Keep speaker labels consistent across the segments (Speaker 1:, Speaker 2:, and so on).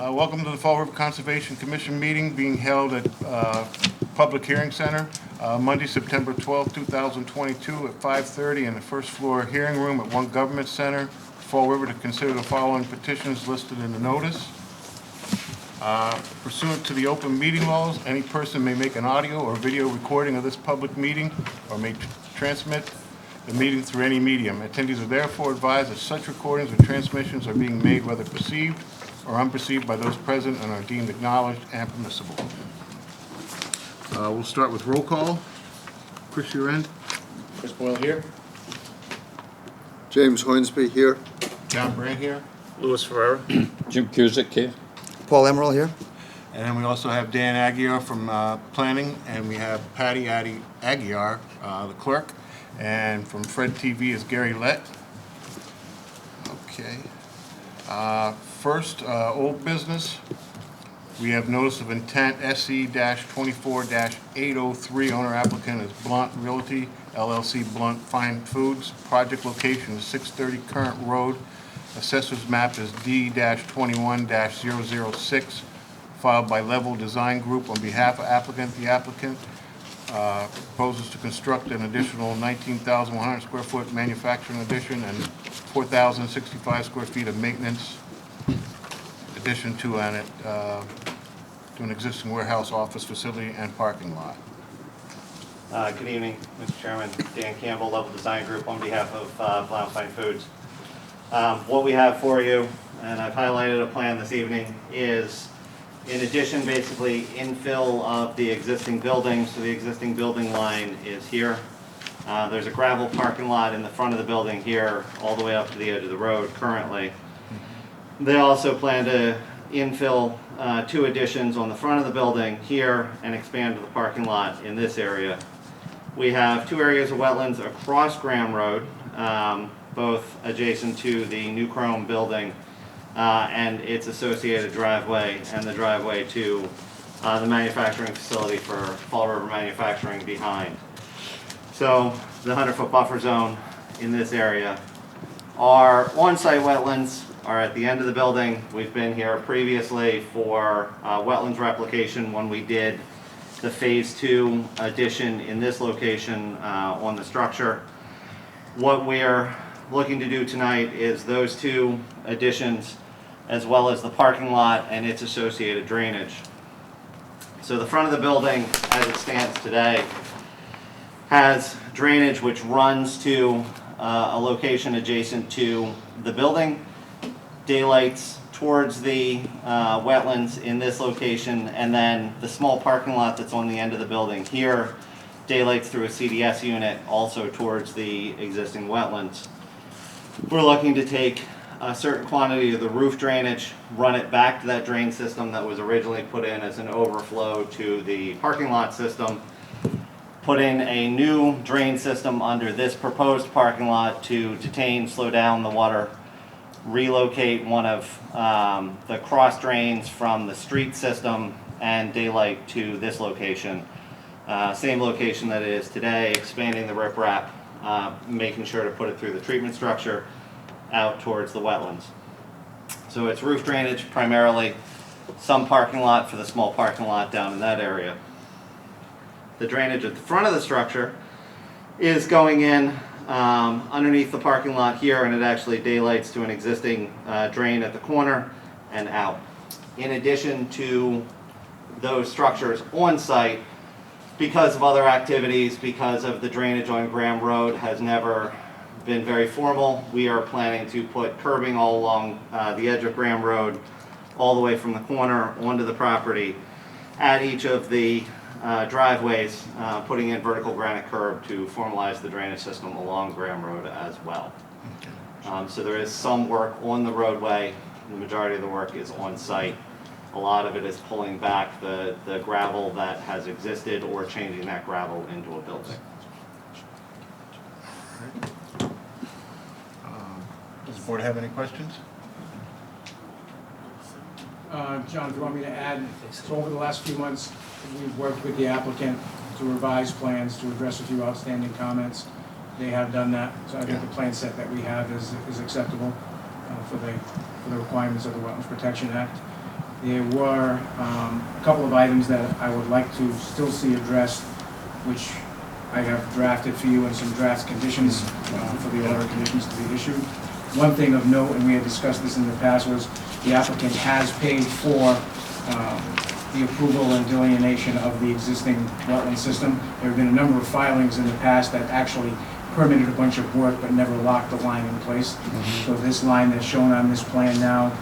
Speaker 1: Welcome to the Fall River Conservation Commission meeting being held at Public Hearing Center, Monday, September 12, 2022 at 5:30 in the first floor hearing room at One Government Center, Fall River, to consider the following petitions listed in the notice. Pursuant to the open meeting laws, any person may make an audio or video recording of this public meeting or may transmit the meeting through any medium. Attendees are therefore advised that such recordings or transmissions are being made whether perceived or unperceived by those present and are deemed acknowledged and permissible. We'll start with roll call. Chris, you're in. Chris Boyle here.
Speaker 2: James Hornsby here.
Speaker 1: John Brandt here.
Speaker 3: Louis Ferreira.
Speaker 4: Jim Cusick here.
Speaker 5: Paul Emerald here.
Speaker 1: And then we also have Dan Aguirre from Planning, and we have Patty Aguirre, the clerk. And from Fred TV is Gary Lett. Okay. First, old business. We have notice of intent SC-24-803. Owner applicant is Blunt Realty, LLC, Blunt Fine Foods. Project location is 630 Current Road. Assessor's map is D-21-006. Filed by Level Design Group on behalf of applicant. The applicant proposes to construct an additional 19,100 square foot manufacturing addition and 4,065 square feet of maintenance addition to an existing warehouse, office facility, and parking lot.
Speaker 3: Good evening, Mr. Chairman. Dan Campbell, Level Design Group, on behalf of Blount Fine Foods. What we have for you, and I've highlighted a plan this evening, is in addition, basically infill of the existing building. So the existing building line is here. There's a gravel parking lot in the front of the building here, all the way up to the edge of the road currently. They also plan to infill two additions on the front of the building here and expand to the parking lot in this area. We have two areas of wetlands across Graham Road, both adjacent to the New Chrome building and its associated driveway and the driveway to the manufacturing facility for Fall River Manufacturing behind. So the 100-foot buffer zone in this area. Our on-site wetlands are at the end of the building. We've been here previously for wetlands replication when we did the phase 2 addition in this location on the structure. What we're looking to do tonight is those two additions as well as the parking lot and its associated drainage. So the front of the building as it stands today has drainage which runs to a location adjacent to the building, daylights towards the wetlands in this location, and then the small parking lot that's on the end of the building here daylights through a CDS unit also towards the existing wetlands. We're looking to take a certain quantity of the roof drainage, run it back to that drain system that was originally put in as an overflow to the parking lot system, put in a new drain system under this proposed parking lot to detain, slow down the water, relocate one of the cross drains from the street system and daylight to this location. Same location that it is today, expanding the riprap, making sure to put it through the treatment structure out towards the wetlands. So it's roof drainage primarily, some parking lot for the small parking lot down in that area. The drainage at the front of the structure is going in underneath the parking lot here, and it actually daylights to an existing drain at the corner and out. In addition to those structures on site, because of other activities, because of the drainage on Graham Road has never been very formal, we are planning to put curbing all along the edge of Graham Road, all the way from the corner onto the property, at each of the driveways, putting in vertical granite curb to formalize the drainage system along Graham Road as well. So there is some work on the roadway. The majority of the work is on site. A lot of it is pulling back the gravel that has existed or changing that gravel into a building.
Speaker 1: Does the board have any questions?
Speaker 6: John, if you want me to add, so over the last few months, we've worked with the applicant to revise plans to address a few outstanding comments. They have done that, so I think the plan set that we have is acceptable for the requirements of the Wetlands Protection Act. There were a couple of items that I would like to still see addressed, which I have drafted for you, and some draft conditions for the order of conditions to be issued. One thing of note, and we had discussed this in the past, was the applicant has paid for the approval and delineation of the existing wetland system. There have been a number of filings in the past that actually permitted a bunch of work but never locked the line in place. So this line that's shown on this plan now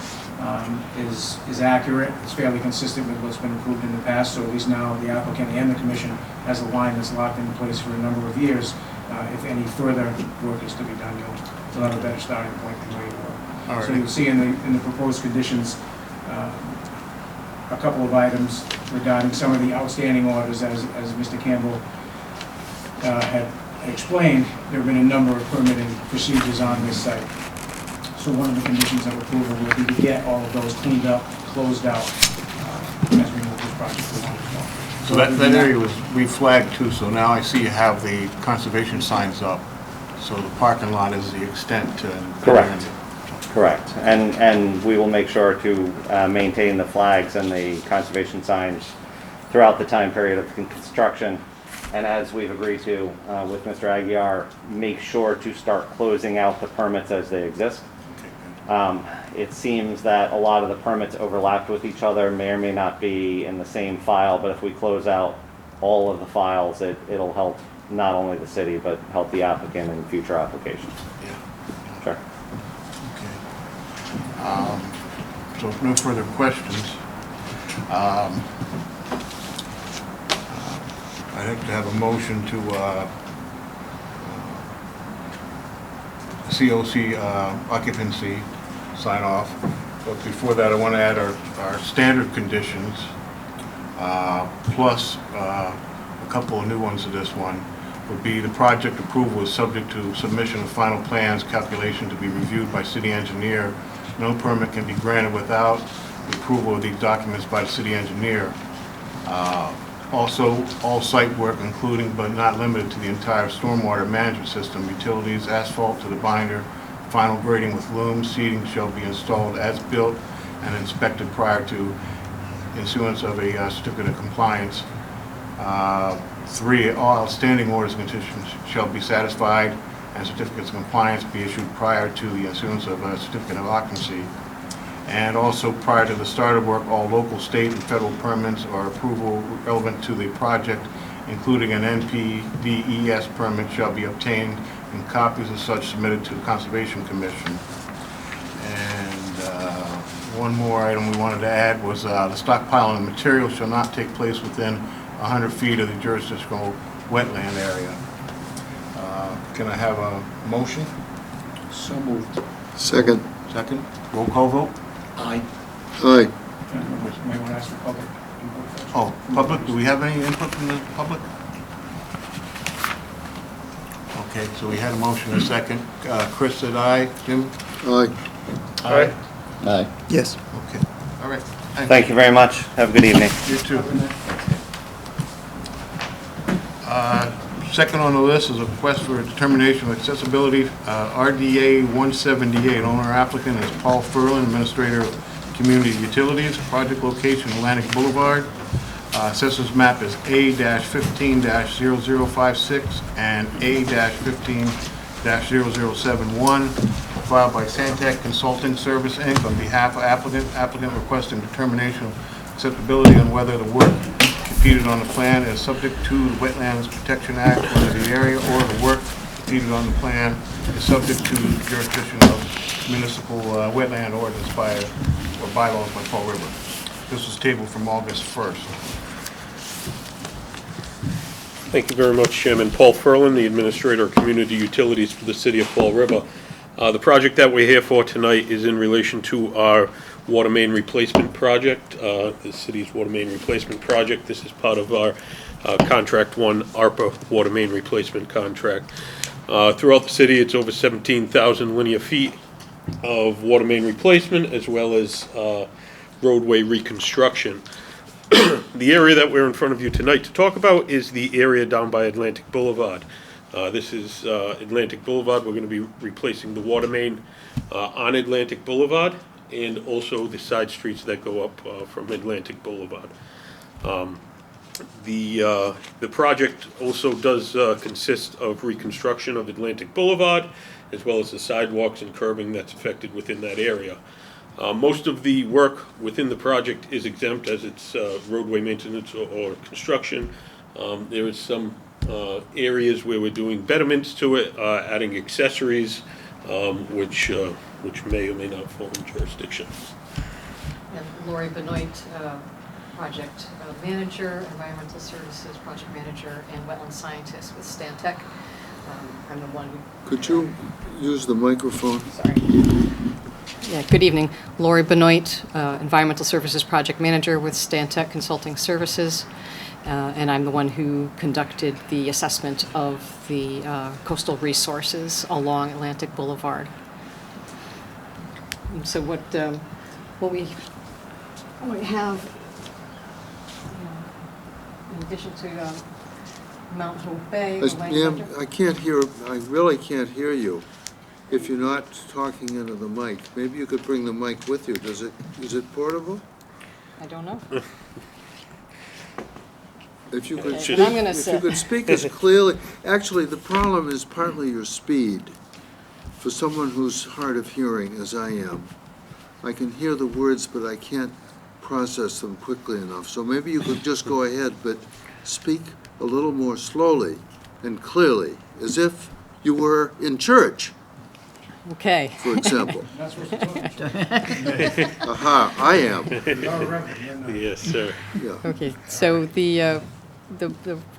Speaker 6: is accurate. It's fairly consistent with what's been approved in the past, so at least now the applicant and the commission has a line that's locked in place for a number of years. If any further work is to be done, you'll have a better starting point than where you were.
Speaker 1: All
Speaker 6: So
Speaker 1: right.
Speaker 6: you'll see in the proposed conditions a couple of items regarding some of the outstanding orders, as Mr. Campbell had explained. There have been a number of permitting procedures on this site. So one of the conditions of approval will be to get all of those cleaned up, closed out, as we move this project along.
Speaker 1: So that area was reflagged too, so now I see you have the conservation signs up. So the parking lot is the extent to...
Speaker 3: Correct. Correct, and we will make sure to maintain the flags and the conservation signs throughout the time period of construction. And as we've agreed to with Mr. Aguirre, make sure to start closing out the permits as they exist. It seems that a lot of the permits overlapped with each other, may or may not be in the same file, but if we close out all of the files, it'll help not only the city, but help the applicant in future applications.
Speaker 1: Yeah.
Speaker 3: Sure.
Speaker 1: Okay. So if no further questions, I'd like to have a motion to COC occupancy sign off. But before that, I want to add our standard conditions, plus a couple of new ones to this one. Would be the project approval is subject to submission of final plans, calculation to be reviewed by city engineer. No permit can be granted without the approval of these documents by the city engineer. Also, all site work, including but not limited to the entire stormwater management system, utilities, asphalt to the binder, final grading with loom, seating shall be installed as built and inspected prior to issuance of a certificate of compliance. 3, all outstanding orders and conditions shall be satisfied and certificates of compliance be issued prior to the issuance of a certificate of occupancy. And also prior to the start of work, all local, state, and federal permits or approval relevant to the project, including an NPDES permit, shall be obtained and copies of such submitted to the Conservation Commission. And one more item we wanted to add was the stockpiling of material shall not take place within 100 feet of the jurisdictional wetland area. Can I have a motion?
Speaker 6: So moved.
Speaker 2: Second.
Speaker 1: Second? Roll call vote?
Speaker 6: Aye.
Speaker 2: Aye.
Speaker 6: May want to ask for public input first?
Speaker 1: Oh, public, do we have any input from the public? Okay, so we had a motion and a second. Chris said aye. Jim?
Speaker 2: Aye.
Speaker 1: Aye.
Speaker 2: Aye. Yes.
Speaker 1: Okay, all right.
Speaker 3: Thank you very much. Have a good evening.
Speaker 1: You too. Second on the list is a request for a determination of accessibility. RDA 178, owner applicant is Paul Furlan, administrator of community utilities. Project location Atlantic Boulevard. Assessors map is A-15-0056 and A-15-0071. Filed by Santec Consulting Service, Inc. on behalf of applicant requesting determination of acceptability on whether the work completed on the plan is subject to the Wetlands Protection Act under the area, or the work completed on the plan is subject to the jurisdiction of municipal wetland ordinance or bylaws by Fall River. This was tabled from August 1st.
Speaker 4: Thank you very much, Chairman. Paul Furlan, the Administrator of Community Utilities for the City of Fall River. The project that we're here for tonight is in relation to our water main replacement project, the city's water main replacement project. This is part of our Contract 1 ARPA water main replacement contract. Throughout the city, it's over 17,000 linear feet of water main replacement, as well as roadway reconstruction. The area that we're in front of you tonight to talk about is the area down by Atlantic Boulevard. This is Atlantic Boulevard. We're going to be replacing the water main on Atlantic Boulevard. and also the side streets that go up from Atlantic Boulevard. The project also does consist of reconstruction of Atlantic Boulevard, as well as the sidewalks and curbing that's affected within that area. Most of the work within the project is exempt, as it's roadway maintenance or construction. There is some areas where we're doing betterments to it, adding accessories, which may or may not fall in jurisdiction.
Speaker 5: And Lori Benoit, project manager, environmental services project manager, and wetland scientist with Stantec. I'm the one who...
Speaker 2: Could you use the microphone?
Speaker 5: Sorry. Yeah, good evening. Lori Benoit, environmental services project manager with Stantec Consulting Services. And I'm the one who conducted the assessment of the coastal resources along Atlantic Boulevard. And so what we have, in addition to Mount Hope Bay.
Speaker 2: Ma'am, I can't hear, I really can't hear you if you're not talking into the mic. Maybe you could bring the mic with you. Is it portable?
Speaker 5: I don't know.
Speaker 2: If you could
Speaker 5: Okay,
Speaker 2: speak,
Speaker 5: then I'm gonna
Speaker 2: if you
Speaker 5: sit.
Speaker 2: could speak as clearly, actually, the problem is partly your speed. For someone who's hard of hearing, as I am, I can hear the words, but I can't process them quickly enough. So maybe you could just go ahead, but speak a little more slowly and clearly, as if you were in church,
Speaker 5: Okay.
Speaker 2: for example.
Speaker 6: Not supposed to talk.
Speaker 2: Aha, I am,
Speaker 6: You're a reverend, you're not.
Speaker 4: Yes, sir.
Speaker 2: yeah.
Speaker 5: Okay, so the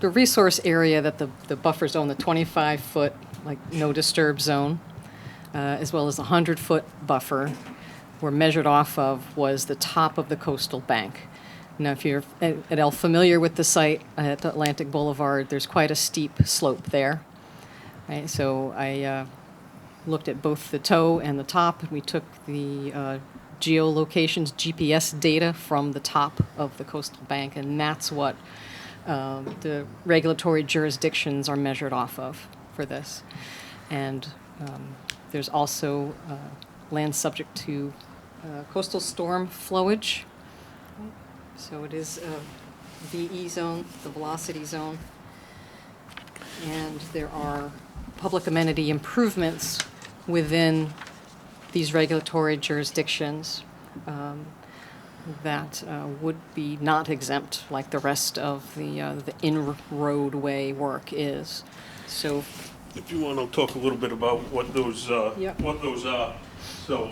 Speaker 5: resource area that the buffer zone, the 25-foot, like, no disturb zone, as well as the 100-foot buffer, were measured off of was the top of the coastal bank. Now, if you're at all familiar with the site at Atlantic Boulevard, there's quite a steep slope there. Right, so I looked at both the toe and the top, and we took the geolocations, GPS data from the top of the coastal bank, and that's what the regulatory jurisdictions are measured off of for this. And there's also land subject to coastal storm flowage. So it is VE zone, the velocity zone. And there are public amenity improvements within these regulatory jurisdictions that would be not exempt like the rest of the in-roadway work is. So
Speaker 4: If you want, I'll talk a little bit about what those
Speaker 5: Yep.
Speaker 4: what those are. So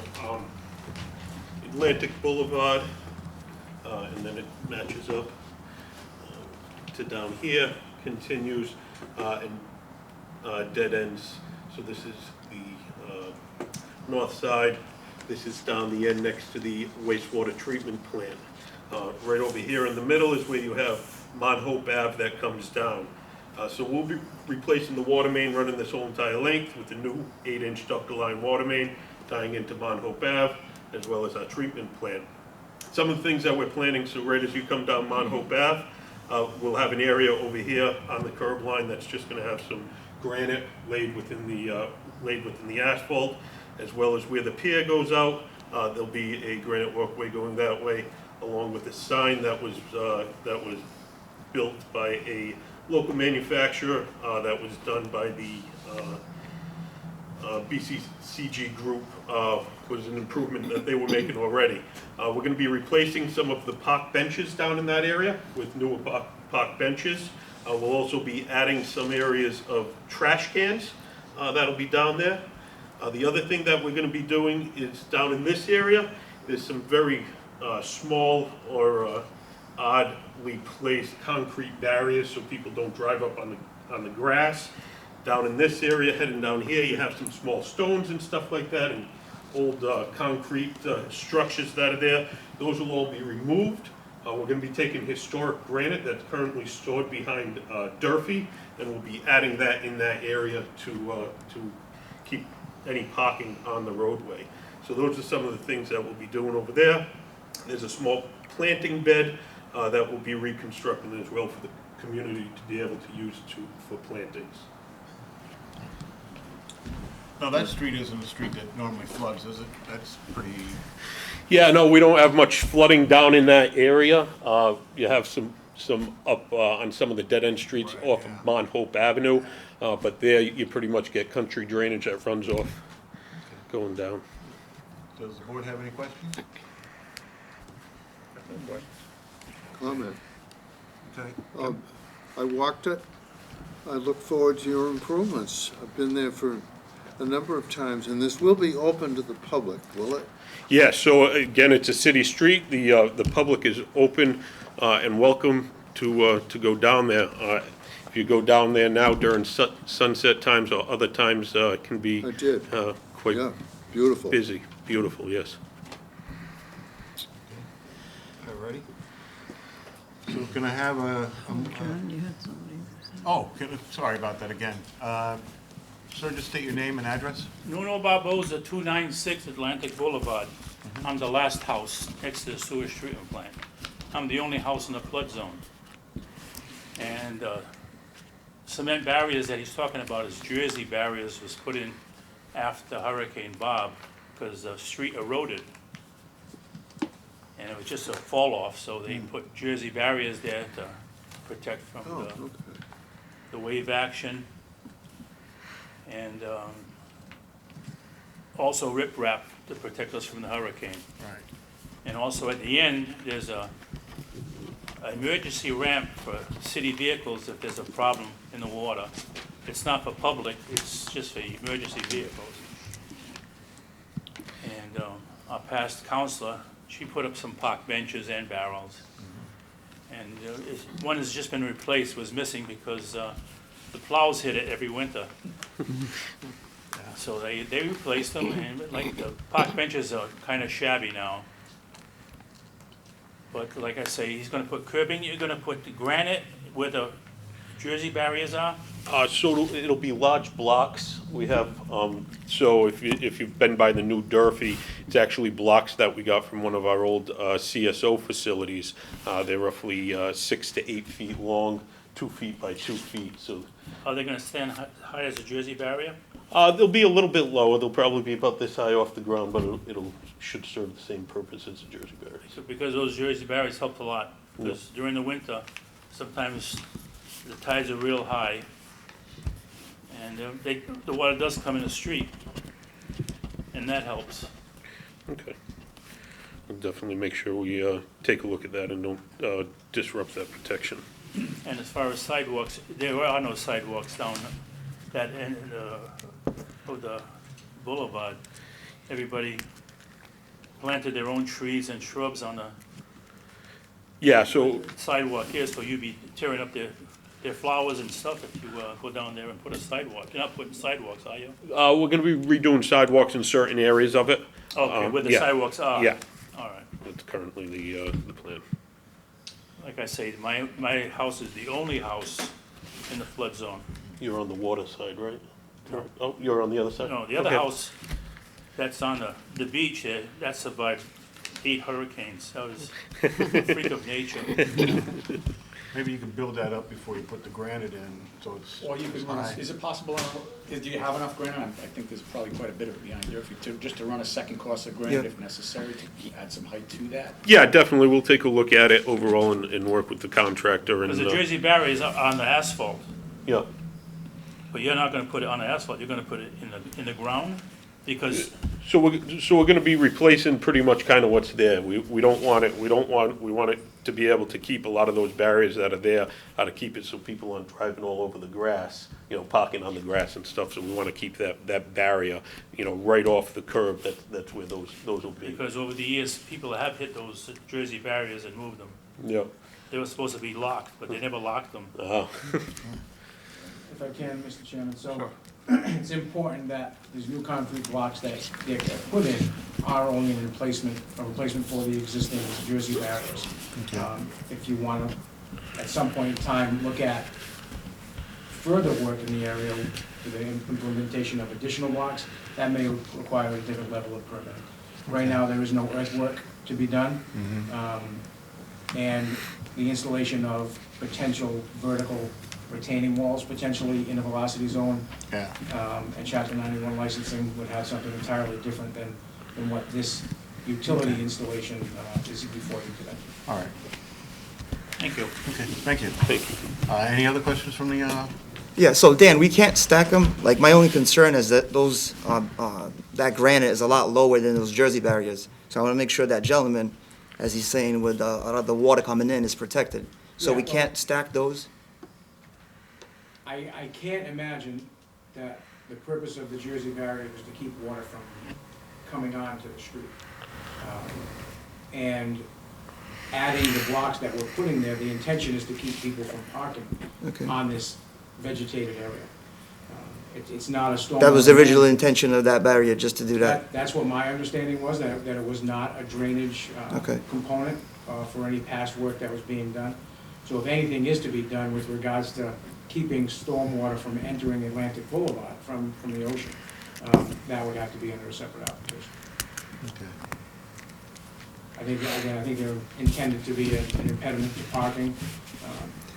Speaker 4: Atlantic Boulevard, and then it matches up to down here, continues and dead ends. So this is the north side. This is down the end next to the wastewater treatment plant. Right over here in the middle is where you have Mount Hope Ave that comes down. So we'll be replacing the water main running this whole entire length with the new 8-inch ductile line water main tying into Mount Hope Ave, as well as our treatment plant. Some of the things that we're planning, so right as you come down Mount Hope Ave, we'll have an area over here on the curb line that's just gonna have some granite laid within the asphalt, as well as where the pier goes out, there'll be a granite walkway going that way, along with a sign that was built by a local manufacturer that was done by the BCCG group, was an improvement that they were making already. We're going to be replacing some of the park benches down in that area with newer park benches. We'll also be adding some areas of trash cans that'll be down there. The other thing that we're going to be doing is down in this area, there's some very small or oddly placed concrete barriers so people don't drive up on the grass. Down in this area, heading down here, you have some small stones and stuff like that, and old concrete structures that are there. Those will all be removed. We're going to be taking historic granite that's currently stored behind Durfee, and we'll be adding that in that area to keep any parking on the roadway. So those are some of the things that we'll be doing over there. There's a small planting bed that will be reconstructed as well for the community to be able to use for plantings.
Speaker 1: No, that street isn't a street that normally floods, is it? That's pretty,
Speaker 4: Yeah, no, we don't have much flooding down in that area. You have some up on some of the dead-end streets
Speaker 1: Right,
Speaker 4: off
Speaker 1: yeah.
Speaker 4: of Mount Hope Avenue, but there you pretty much get country drainage that runs off going down.
Speaker 1: does the board have any questions?
Speaker 2: Comment.
Speaker 1: Okay.
Speaker 2: I walked it. I look forward to your improvements. I've been there for a number of times, and this will be open to the public, will it?
Speaker 4: Yeah, so again, it's a city street. The public is open and welcome to go down there. If you go down there now during sunset times or other times, it can be
Speaker 2: I did.
Speaker 4: quite
Speaker 2: Yeah, beautiful.
Speaker 4: busy. Beautiful, yes.
Speaker 1: All righty. So can I have sorry about that again. Sir, just state your name and address.
Speaker 7: Nuno Barboza, 296 Atlantic Boulevard. I'm the last house next to the sewage treatment plant. I'm the only house in the flood zone. And cement barriers that he's talking about is Jersey barriers was put in after Hurricane Bob because the street eroded. And it was just a fall off, so they put Jersey barriers there to protect from
Speaker 2: Oh, okay.
Speaker 7: the wave action. And also riprap to protect us from the hurricane.
Speaker 1: Right.
Speaker 7: And also at the end, there's a emergency ramp for city vehicles if there's a problem in the water. It's not for public, it's just for emergency vehicles. And our past counselor, she put up some park benches and barrels. And one has just been replaced, was missing because the plows hit it every winter. So they replaced them, and like the park benches are kind of shabby now. But like I say, he's gonna put curbing, you're gonna put the granite where the Jersey barriers are.
Speaker 4: So it'll be large blocks. We have, so if you've been by the new Durfee, it's actually blocks that we got from one of our old CSO facilities. They're roughly 6 to 8 feet long, 2 feet by 2 feet, so.
Speaker 7: Are they gonna stand high as a Jersey barrier?
Speaker 4: They'll be a little bit lower. They'll probably be about this high off the ground, but it'll should serve the same purpose as the Jersey barriers.
Speaker 7: So because those Jersey barriers helped a lot, because during the winter, sometimes the tides are real high, and the water does come in the street, and that helps.
Speaker 4: Okay. We'll definitely make sure we take a look at that and don't disrupt that protection.
Speaker 7: And as far as sidewalks, there are no sidewalks down that end of the boulevard. Everybody planted their own trees and shrubs on the
Speaker 4: Yeah, so
Speaker 7: sidewalk here, so you'd be tearing up their flowers and stuff if you go down there and put a sidewalk. You're not putting sidewalks, are you?
Speaker 4: we're gonna be redoing sidewalks in certain areas of it.
Speaker 7: Okay, where the
Speaker 4: yeah.
Speaker 7: sidewalks are?
Speaker 4: Yeah.
Speaker 7: All right.
Speaker 4: That's currently the plan.
Speaker 7: Like I say, my house is the only house in the flood zone.
Speaker 4: You're on the water side, right? Oh, you're on the other side?
Speaker 7: No, the other
Speaker 4: Okay.
Speaker 7: house that's on the beach there, that survived 8 hurricanes. That was a freak of nature.
Speaker 1: Maybe you can build that up before you put the granite in, so it's.
Speaker 6: Or you could run,
Speaker 1: high.
Speaker 6: is it possible, do you have enough granite? I think there's probably quite a bit of it behind Durfee, just to run a second course of granite
Speaker 2: Yeah.
Speaker 6: if necessary, to add some height to that?
Speaker 4: Yeah, definitely. We'll take a look at it overall and work with the contractor and,
Speaker 7: Because the Jersey barrier is on the asphalt,
Speaker 4: yeah.
Speaker 7: but you're not gonna put it on the asphalt, you're gonna put it in the ground? Because,
Speaker 4: So we're gonna be replacing pretty much kind of what's there. We don't want it, we want it to be able to keep a lot of those barriers that are there, how to keep it so people aren't driving all over the grass, parking on the grass and stuff. So we wanna keep that barrier, right off the curb. That's where those will be.
Speaker 7: because over the years, people have hit those Jersey barriers and moved them.
Speaker 4: Yeah.
Speaker 7: They were supposed to be locked, but they never locked them.
Speaker 6: If I can, Mr. Chairman, so it's important that these new concrete blocks that they're put in are only a replacement for the existing Jersey barriers. If you want to, at some point in time, look at further work in the area for the implementation of additional blocks, that may require a different level of permitting. Right now, there is no earthwork to be done, and the installation of potential vertical retaining walls potentially in a velocity zone.
Speaker 1: Yeah.
Speaker 6: And Chapter 91 licensing would have something entirely different than what this utility installation is before you today.
Speaker 1: All right.
Speaker 7: Thank you.
Speaker 1: Okay, thank you.
Speaker 4: Thank you.
Speaker 1: Any other questions from the,
Speaker 8: Yeah, so Dan, we can't stack them. Like, my only concern is that those, that granite is a lot lower than those Jersey barriers. So I want to make sure that gentleman, as he's saying, with the water coming in is protected. So
Speaker 6: Yeah,
Speaker 8: we
Speaker 6: well-
Speaker 8: can't stack those?
Speaker 6: I can't imagine that the purpose of the Jersey barrier was to keep water from coming onto the street. And adding the blocks that we're putting there, the intention is to keep people from parking
Speaker 8: Okay.
Speaker 6: on this vegetated area. It's not a storm.
Speaker 8: That was the original intention of that barrier, just to do that?
Speaker 6: That's what my understanding was, that it was not a drainage
Speaker 8: Okay.
Speaker 6: component for any past work that was being done. So if anything is to be done with regards to keeping stormwater from entering Atlantic Boulevard from the ocean, that would have to be under a separate application.
Speaker 1: okay.
Speaker 6: I think, again, I think they're intended to be an impediment to parking.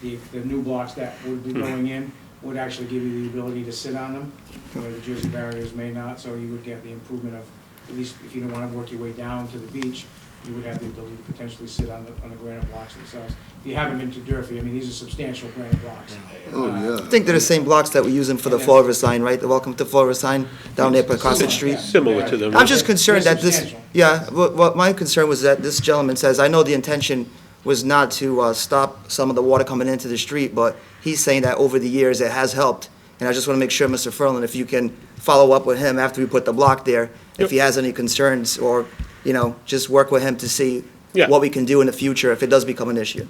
Speaker 6: The new blocks that would be going in would actually give you the ability to sit on them, where the Jersey barriers may not, so you would get the improvement of, at least if you don't want to work your way down to the beach, you would have the ability to potentially sit on the granite blocks themselves. If you haven't been to Durfee, I mean, these are substantial granite blocks.
Speaker 2: Oh, yeah.
Speaker 8: I think they're the same blocks that we're using for the Fall River sign, right? The Welcome to Fall River sign down there by Cosset Street?
Speaker 4: Similar to them.
Speaker 8: I'm just concerned
Speaker 6: They're
Speaker 8: that this,
Speaker 6: substantial.
Speaker 8: yeah, what my concern was that this gentleman says, I know the intention was not to stop some of the water coming into the street, but he's saying that over the years it has helped. And I just want to make sure, Mr. Furlan, if you can follow up with him after we put the block there, if he has any concerns, or, you know, just work with him to see
Speaker 4: Yeah.
Speaker 8: what we can do in the future if it does become an issue.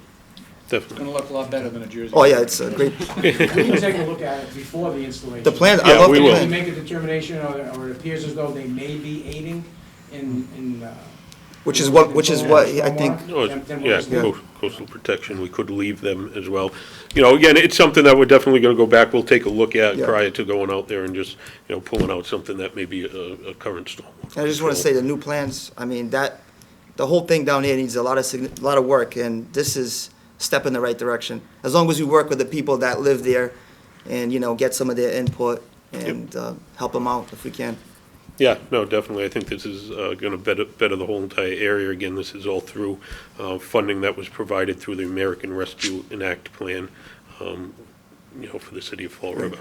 Speaker 4: Definitely.
Speaker 9: Gonna look a lot better than a Jersey.
Speaker 8: Oh, yeah, it's a great,
Speaker 6: We can take a look at it before the installation.
Speaker 8: the plan, I
Speaker 4: Yeah,
Speaker 8: love
Speaker 4: we
Speaker 8: the
Speaker 4: will.
Speaker 6: If we
Speaker 8: plan.
Speaker 6: make a determination, or it appears as though they may be aiding in.
Speaker 8: Which is what I think,
Speaker 4: Oh,
Speaker 6: Then we'll
Speaker 4: yeah,
Speaker 6: just leave it.
Speaker 4: coastal protection, we could leave them as well. You know, again, it's something that we're definitely gonna go back, we'll take a look at
Speaker 8: Yeah.
Speaker 4: prior to going out there and just, you know, pulling out something that may be a current storm.
Speaker 8: I just want to say the new plans, I mean, the whole thing down here needs a lot of work, and this is a step in the right direction. As long as we work with the people that live there and, you know, get some of their input and help them out if we can.
Speaker 4: Yeah, no, definitely, I think this is gonna better the whole entire area. Again, this is all through funding that was provided through the American Rescue Enact Plan, you know, for the city of Fall River.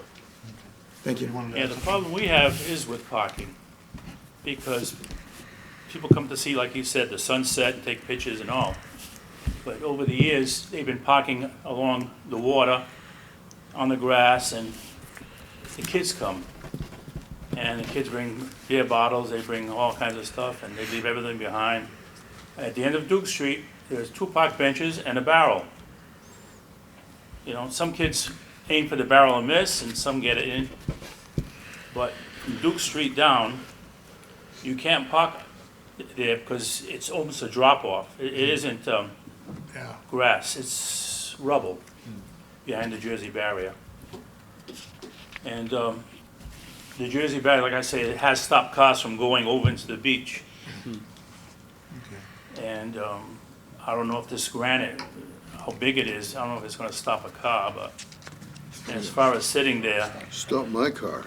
Speaker 8: Thank you.
Speaker 7: Yeah, the problem we have is with parking, because people come to see, like you said, the sunset and take pictures and all. But over the years, they've been parking along the water, on the grass, and the kids come. And the kids bring beer bottles, they bring all kinds of stuff, and they leave everything behind. At the end of Duke Street, there's 2 park benches and a barrel. You know, some kids aim for the barrel and miss, and some get it in. But from Duke Street down, you can't park there because it's almost a drop-off. It isn't
Speaker 1: Yeah.
Speaker 7: grass, it's rubble behind the Jersey barrier. And the Jersey barrier, like I say, it has stopped cars from going over into the beach.
Speaker 1: Okay.
Speaker 7: And I don't know if this granite, how big it is, I don't know if it's gonna stop a car, but as far as sitting there,
Speaker 2: Stop my car.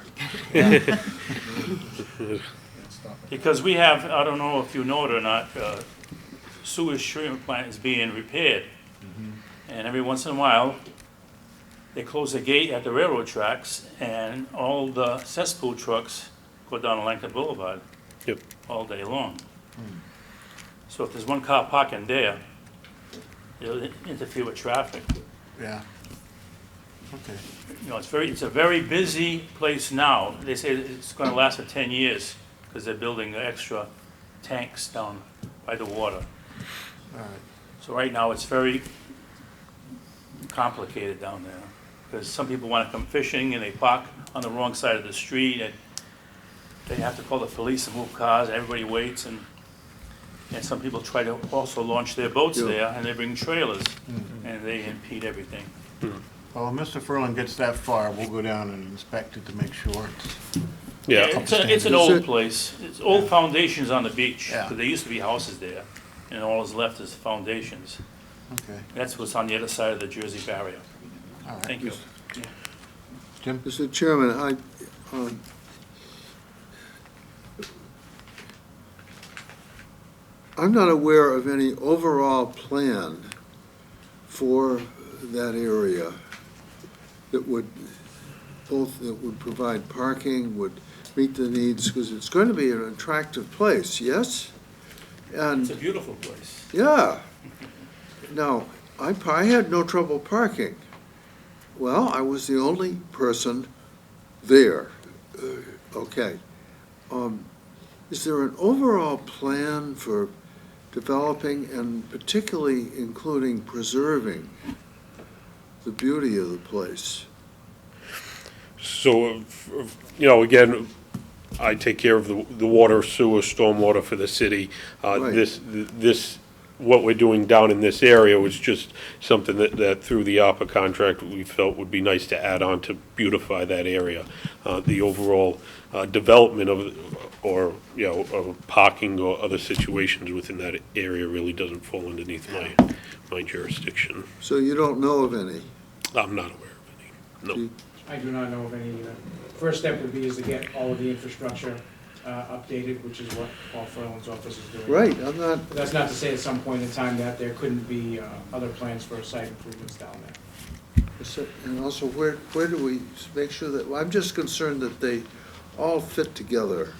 Speaker 7: because we have, I don't know if you know it or not, sewage treatment plant is being repaired. And every once in a while, they close the gate at the railroad tracks, and all the cesspool trucks go down Langton Boulevard.
Speaker 4: Yep.
Speaker 7: All day long. So if there's one car parking there, it'll interfere with traffic.
Speaker 1: Yeah. Okay.
Speaker 7: You know, it's a very busy place now. They say it's gonna last for 10 years, because they're building extra tanks down by the water.
Speaker 1: All right.
Speaker 7: So right now, it's very complicated down there, because some people want to come fishing and they park on the wrong side of the street, and they have to call the police to move cars, and everybody waits, and some people try to also launch their boats
Speaker 2: Yeah.
Speaker 7: there, and they bring trailers, and they impede everything.
Speaker 1: Well, if Mr. Furlan gets that far, we'll go down and inspect it to make sure it's,
Speaker 4: Yeah,
Speaker 7: It's an
Speaker 2: Is
Speaker 7: old
Speaker 2: it-
Speaker 7: place. It's old foundations on the beach,
Speaker 1: Yeah.
Speaker 7: because there used to be houses there, and all that's left is foundations.
Speaker 1: okay.
Speaker 7: That's what's on the other side of the Jersey barrier.
Speaker 1: All right.
Speaker 7: Thank you.
Speaker 1: Jim?
Speaker 2: Mr. Chairman, I'm not aware of any overall plan for that area that would provide parking, would meet the needs, because it's going to be an attractive place, yes? And,
Speaker 7: It's a beautiful place.
Speaker 2: yeah. Now, I had no trouble parking. Well, I was the only person there. Okay. Is there an overall plan for developing and particularly including preserving the beauty of the place?
Speaker 4: So, again, I take care of the water, sewer, stormwater for the city.
Speaker 2: Right.
Speaker 4: This, what we're doing down in this area was just something that through the ARPA contract, we felt would be nice to add on to beautify that area. The overall development of parking or other situations within that area really doesn't fall underneath my jurisdiction.
Speaker 2: So you don't know of any?
Speaker 4: I'm not aware of any, no.
Speaker 6: I do not know of any. First step would be is to get all of the infrastructure updated, which is what Paul Furlan's office is doing.
Speaker 2: Right, I'm not,
Speaker 6: But that's not to say at some point in time that there couldn't be other plans for site improvements down there.
Speaker 2: and also where do we make sure that, well, I'm just concerned that they all fit together,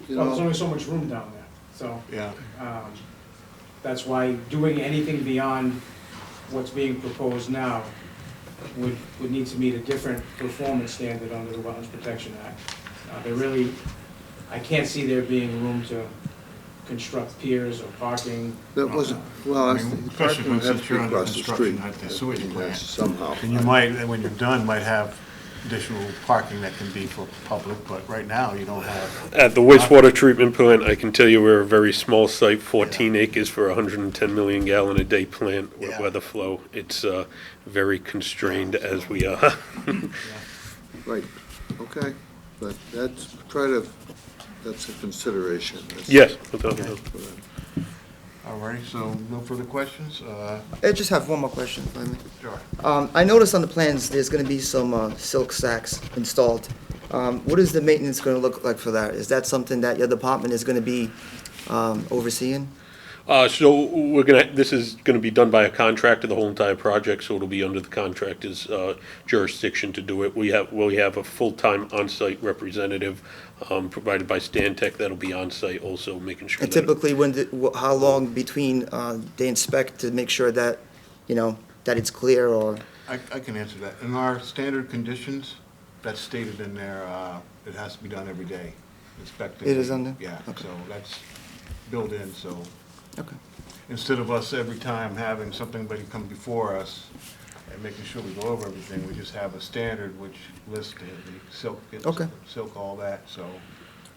Speaker 2: you
Speaker 6: Well, there's
Speaker 2: know?
Speaker 6: only so much room down there, so
Speaker 1: Yeah.
Speaker 6: that's why doing anything beyond what's being proposed now would need to meet a different performance standard under the Wetlands Protection Act. I can't see there being room to construct piers or parking.
Speaker 2: That wasn't, well,
Speaker 1: I
Speaker 2: I
Speaker 1: mean,
Speaker 2: think the
Speaker 1: especially
Speaker 2: parking would have
Speaker 1: since
Speaker 2: to
Speaker 1: you're
Speaker 2: be
Speaker 1: under
Speaker 2: across the
Speaker 1: construction
Speaker 2: street.
Speaker 1: at the sewage plant.
Speaker 2: Yes, somehow.
Speaker 1: And you might, when you're done, might have additional parking that can be for public, but right now you don't have.
Speaker 4: At the wastewater treatment plant, I can tell you we're a very small site, 14 acres for a 110 million gallon a day plant with
Speaker 1: Yeah.
Speaker 4: weather flow. It's very constrained as we are.
Speaker 2: Right, okay, but that's a consideration. That's-
Speaker 4: Yes, without a doubt.
Speaker 1: All right, so no further questions?
Speaker 8: I just have one more question, if I may.
Speaker 1: Sure.
Speaker 8: I noticed on the plans, there's gonna be some silk sacks installed. What is the maintenance gonna look like for that? Is that something that your department is gonna be overseeing?
Speaker 4: So this is gonna be done by a contractor, the whole entire project, so it'll be under the contractor's jurisdiction to do it. We have a full-time on-site representative provided by Stantec that'll be on-site also, making sure
Speaker 8: And
Speaker 4: that.
Speaker 8: typically, how long between they inspect to make sure that, that it's clear, or?
Speaker 1: I can answer that. In our standard conditions, that's stated in there, it has to be done every day, inspecting.
Speaker 8: It is on there?
Speaker 1: Yeah,
Speaker 8: Okay.
Speaker 1: so that's built in, so
Speaker 8: Okay.
Speaker 1: instead of us every time having somebody come before us and making sure we go over everything, we just have a standard which lists the silk,
Speaker 8: Okay.
Speaker 1: silk, all that, so,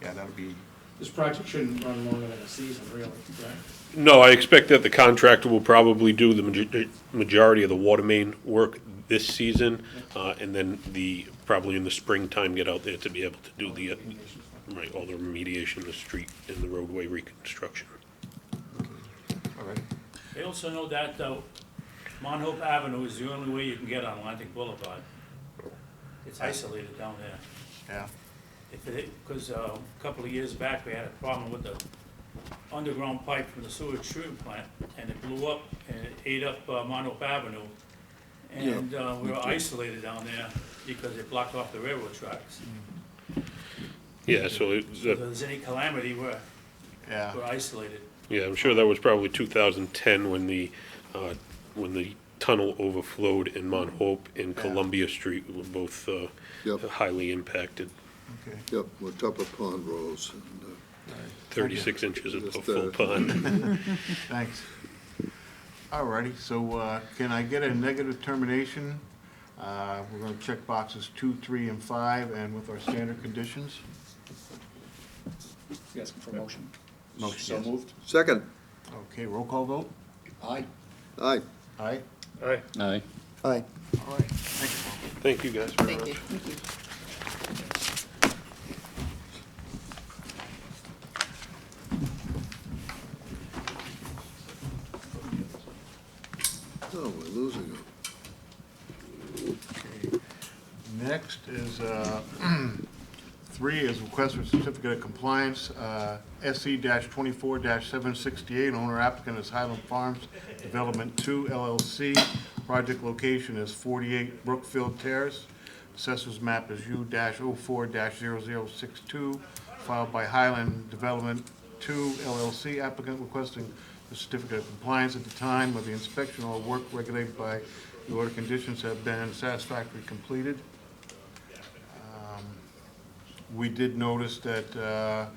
Speaker 1: yeah, that'll be,
Speaker 6: This project shouldn't run longer than a season, really, right?
Speaker 4: No, I expect that the contractor will probably do the majority of the water main work this season, and then probably in the springtime, get out there to be able to do all the remediation, the street and the roadway reconstruction.
Speaker 1: all right.
Speaker 7: I also know that Mount Hope Avenue is the only way you can get on Atlantic Boulevard. It's isolated down there.
Speaker 1: Yeah,
Speaker 7: Because a couple of years back, we had a problem with the underground pipe from the sewage treatment plant, and it blew up, and it ate up Mount Hope Avenue. And we were isolated down there because it blocked off the railroad tracks.
Speaker 4: Yeah, so
Speaker 7: So if there's any calamity, we're
Speaker 1: yeah.
Speaker 7: isolated.
Speaker 4: yeah, I'm sure that was probably 2010 when the tunnel overflowed in Mount Hope and
Speaker 1: Yeah.
Speaker 4: Columbia Street were both
Speaker 2: Yep.
Speaker 4: highly impacted.
Speaker 1: Okay.
Speaker 2: Yep, with Tupper Pond Rose, and,
Speaker 4: 36 inches of
Speaker 2: Just,
Speaker 4: full pond.
Speaker 1: Thanks. All righty, so can I get a negative termination? We're going to check boxes 2, 3, and 5, and with our standard conditions.
Speaker 9: You asking for a motion?
Speaker 1: Motion,
Speaker 9: So
Speaker 1: yes.
Speaker 9: moved?
Speaker 2: second,
Speaker 1: Okay, roll call vote?
Speaker 9: Aye.
Speaker 2: aye.
Speaker 1: Aye?
Speaker 9: Aye.
Speaker 8: Aye.
Speaker 1: All right, thank you, Paul.
Speaker 4: Thank you, guys, very much.
Speaker 2: Oh, we're losing them.
Speaker 1: Okay. Next is, 3 is request for certificate of compliance, SC-24-768, owner applicant is Highland Farms Development 2 LLC. Project location is 48 Brookfield Terrace. Assessors map is U-04-0062, filed by Highland Development 2 LLC. Applicant requesting the certificate of compliance at the time of the inspection. All work regulated by the order conditions have been satisfactorily completed. We did notice that there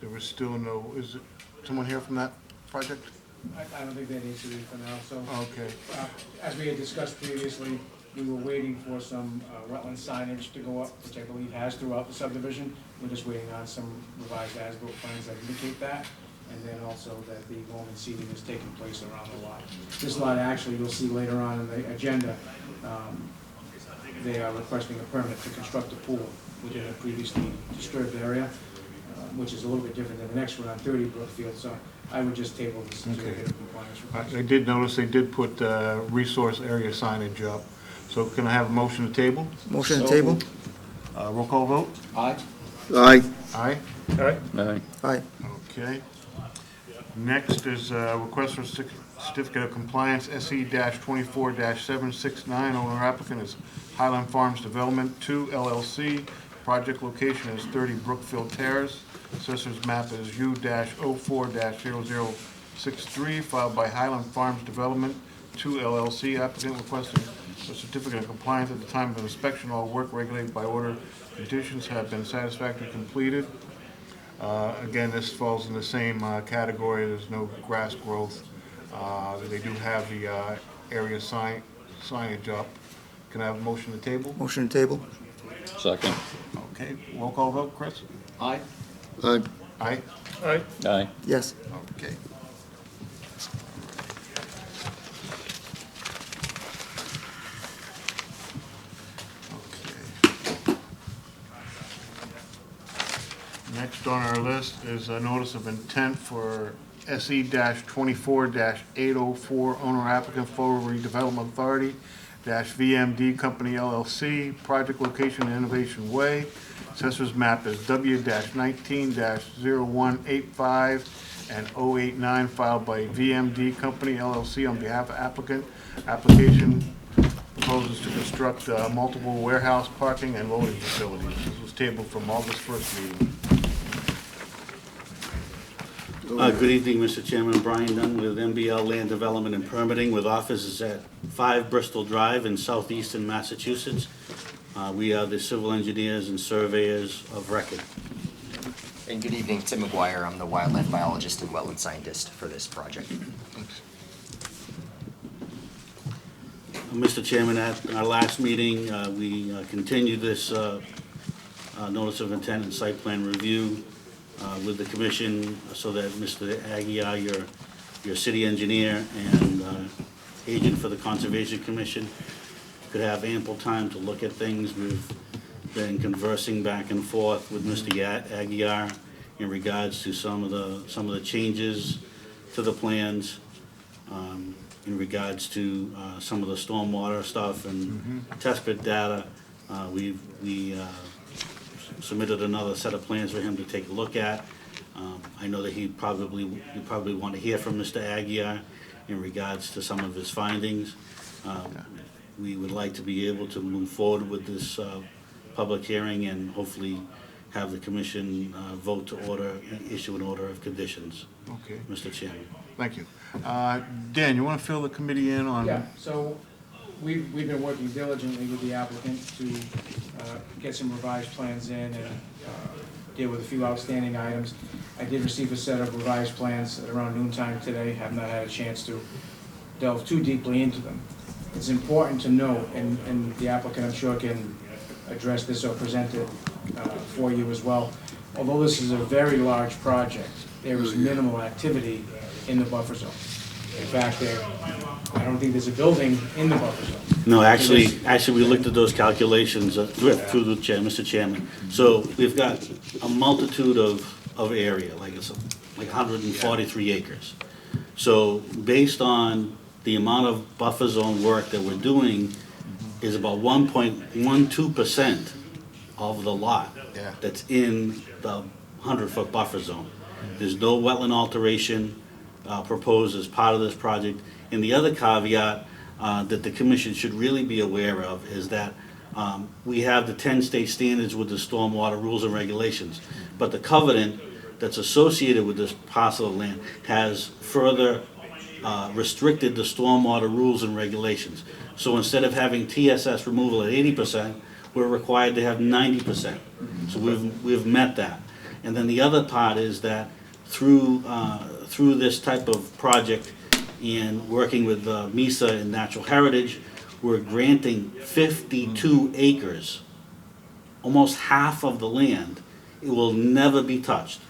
Speaker 1: was still no, is it someone here from that project?
Speaker 6: I don't think that needs to be for now, so.
Speaker 1: Okay.
Speaker 6: As we had discussed previously, we were waiting for some wetland signage to go up, which I believe has throughout the subdivision. We're just waiting on some revised as-built plans that indicate that, and then also that the loam and seeding is taking place around the lot. This lot, actually, you'll see later on in the agenda, they are requesting a permit to construct a pool within a previously disturbed area, which is a little bit different than the next one on 30 Brookfield, so I would just table this certificate of compliance request.
Speaker 1: I did notice they did put resource area signage up. So can I have a motion to table?
Speaker 8: Motion to table?
Speaker 1: Roll call vote?
Speaker 6: Aye.
Speaker 2: Aye.
Speaker 1: Aye?
Speaker 8: Aye.
Speaker 1: Okay. Next is request for certificate of compliance, SE-24-769. Owner applicant is Highland Farms Development 2 LLC. Project location is 30 Brookfield Terrace. Assessor's map is U-04-0063, filed by Highland Farms Development 2 LLC. Applicant requesting a certificate of compliance at the time of inspection. All work regulated by order conditions have been satisfactorily completed. Again, this falls in the same category. There's no grass growth. They do have the area signage up. Can I have a motion to table?
Speaker 8: Motion to table?
Speaker 9: Second.
Speaker 1: Okay, roll call vote, Chris?
Speaker 6: Aye.
Speaker 2: Aye.
Speaker 1: Aye?
Speaker 9: Aye.
Speaker 8: Yes.
Speaker 1: Okay. Next on our list is a notice of intent for SE-24-804, owner applicant Fall Redevelopment Authority, VMD Company LLC, project location Innovation Way. Assessor's map is W-19-0185 and 089, filed by VMD Company LLC on behalf of applicant. Application proposes to construct multiple warehouse parking and loading facilities. This was tabled from August 1st meeting.
Speaker 10: Good evening, Mr. Chairman. Brian Dunn with MBL Land Development and Permitting with offices at 5 Bristol Drive in southeastern Massachusetts. We are the civil engineers and surveyors of record.
Speaker 11: And good evening, Tim McGuire. I'm the wildlife biologist and wetland scientist for this project.
Speaker 10: Mr. Chairman, at our last meeting, we continued this notice of intent and site plan review with the commission so that Mr. Aguirre, your city engineer and agent for the Conservation Commission, could have ample time to look at things. We've been conversing back and forth with Mr. Aguirre in regards to some of the changes to the plans, in regards to some of the stormwater stuff and test pit data. We submitted another set of plans for him to take a look at. I know that you probably want to hear from Mr. Aguirre in regards to some of his findings. We would like to be able to move forward with this public hearing and hopefully have the commission vote to issue an order of conditions.
Speaker 1: Okay,
Speaker 10: Mr. Chairman.
Speaker 1: thank you. Dan, you want to fill the committee in on?
Speaker 6: Yeah, so we've been working diligently with the applicant to get some revised plans in and deal with a few outstanding items. I did receive a set of revised plans at around noontime today, have not had a chance to delve too deeply into them. It's important to note, and the applicant I'm sure can address this or present it for you as well. Although this is a very large project, there is minimal activity in the buffer zone. In fact, I don't think there's a building in the buffer zone.
Speaker 10: No, actually, we looked at those calculations through the chair, Mr. Chairman. So we've got a multitude of area, like 143 acres. So based on the amount of buffer zone work that we're doing, is about 1.12% of the lot
Speaker 1: Yeah.
Speaker 10: that's in the 100-foot buffer zone. There's no wetland alteration proposed as part of this project. And the other caveat that the commission should really be aware of is that we have the 10 state standards with the stormwater rules and regulations, but the covenant that's associated with this parcel of land has further restricted the stormwater rules and regulations. So instead of having TSS removal at 80%, we're required to have 90%. So we've met that. And then the other part is that through this type of project and working with MISA and Natural Heritage, we're granting 52 acres, almost half of the land. It will never be touched.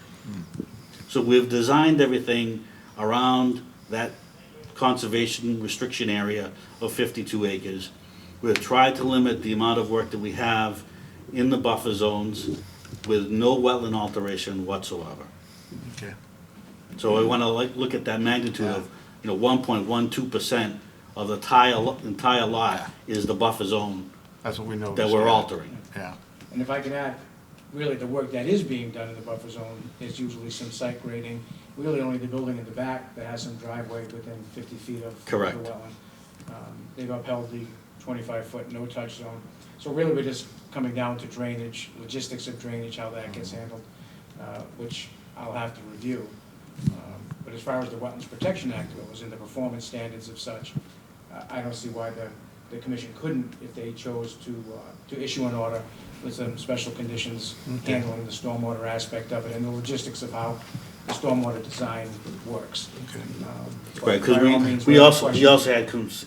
Speaker 10: So we've designed everything around that conservation restriction area of 52 acres. We've tried to limit the amount of work that we have in the buffer zones with no wetland alteration whatsoever.
Speaker 1: Okay.
Speaker 10: So I want to look at that magnitude of, 1.12% of the entire lot is the buffer zone
Speaker 1: That's what we know.
Speaker 10: that we're altering.
Speaker 1: Yeah.
Speaker 6: And if I can add, really the work that is being done in the buffer zone is usually some site grading. Really only the building in the back that has some driveway within 50 feet of the
Speaker 10: Correct.
Speaker 6: wetland. They've upheld the 25-foot no-touch zone. So really we're just coming down to drainage, logistics of drainage, how that gets handled, which I'll have to review. But as far as the Wetlands Protection Act goes and the performance standards of such, I don't see why the commission couldn't, if they chose to issue an order with some special conditions handling the stormwater aspect of it and the logistics of how the stormwater design works.
Speaker 10: Right,
Speaker 6: By all
Speaker 10: because
Speaker 6: means,
Speaker 10: we
Speaker 6: without
Speaker 10: also
Speaker 6: question.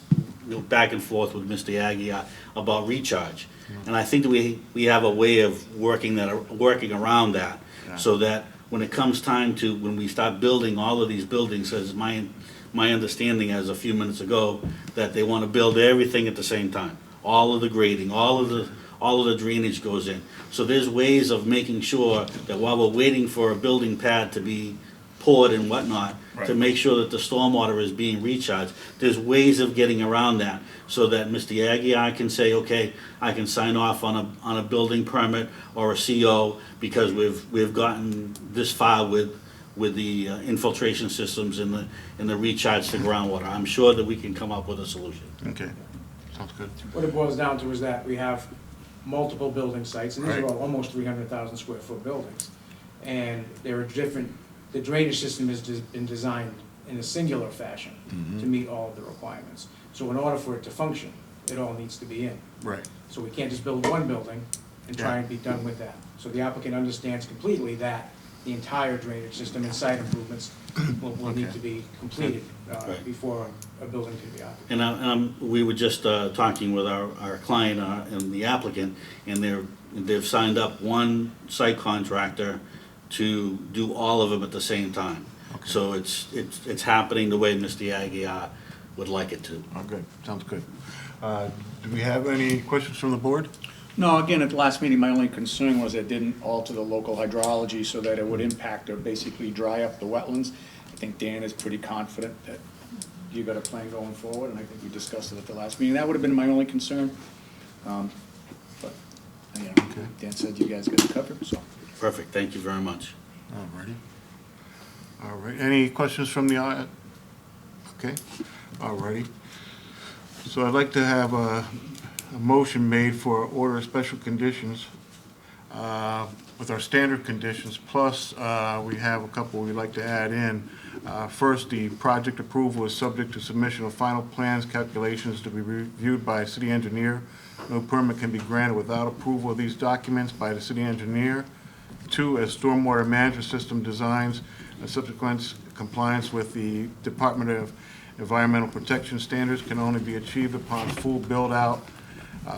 Speaker 10: had back and forth with Mr. Aguirre about recharge. And I think that we have a way of working around that, so that when it comes time to, when we start building all of these buildings, as my understanding as a few minutes ago, that they want to build everything at the same time. All of the grading, all of the drainage goes in. So there's ways of making sure that while we're waiting for a building pad to be poured and whatnot, to make sure that the stormwater is being recharged, there's ways of getting around that, so that Mr. Aguirre can say, okay, I can sign off on a building permit or a CO because we've gotten this far with the infiltration systems and the recharge to groundwater. I'm sure that we can come up with a solution.
Speaker 1: Okay. Sounds good.
Speaker 6: What it boils down to is that we have multiple building sites, and these are
Speaker 1: Right.
Speaker 6: all almost 300,000 square foot buildings. And there are different, the drainage system has been designed in a singular fashion to meet all of the requirements. So in order for it to function, it all needs to be in.
Speaker 1: Right.
Speaker 6: So we can't just build one building and try and be done with that. So the applicant understands completely that the entire drainage system and site improvements will need to be completed
Speaker 10: Right.
Speaker 6: before a building can be occupied.
Speaker 10: And we were just talking with our client and the applicant, and they've signed up one site contractor to do all of them at the same time. So it's happening the way Mr. Aguirre would like it to.
Speaker 1: Oh, good. Sounds good. Do we have any questions from the board?
Speaker 12: No, again, at the last meeting, my only concern was it didn't alter the local hydrology so that it would impact or basically dry up the wetlands. I think Dan is pretty confident that you got a plan going forward, and I think we discussed it at the last meeting. That would have been my only concern. But, Dan said you guys got it covered, so.
Speaker 10: Perfect, thank you very much.
Speaker 1: All righty. All right. Any questions from the audience? Okay. All righty. So I'd like to have a motion made for order of special conditions with our standard conditions, plus we have a couple we'd like to add in. First, the project approval is subject to submission of final plans, calculations to be reviewed by a city engineer. No permit can be granted without approval of these documents by the city engineer. 2, as stormwater management system designs and subsequent compliance with the Department of Environmental Protection standards can only be achieved upon full build-out.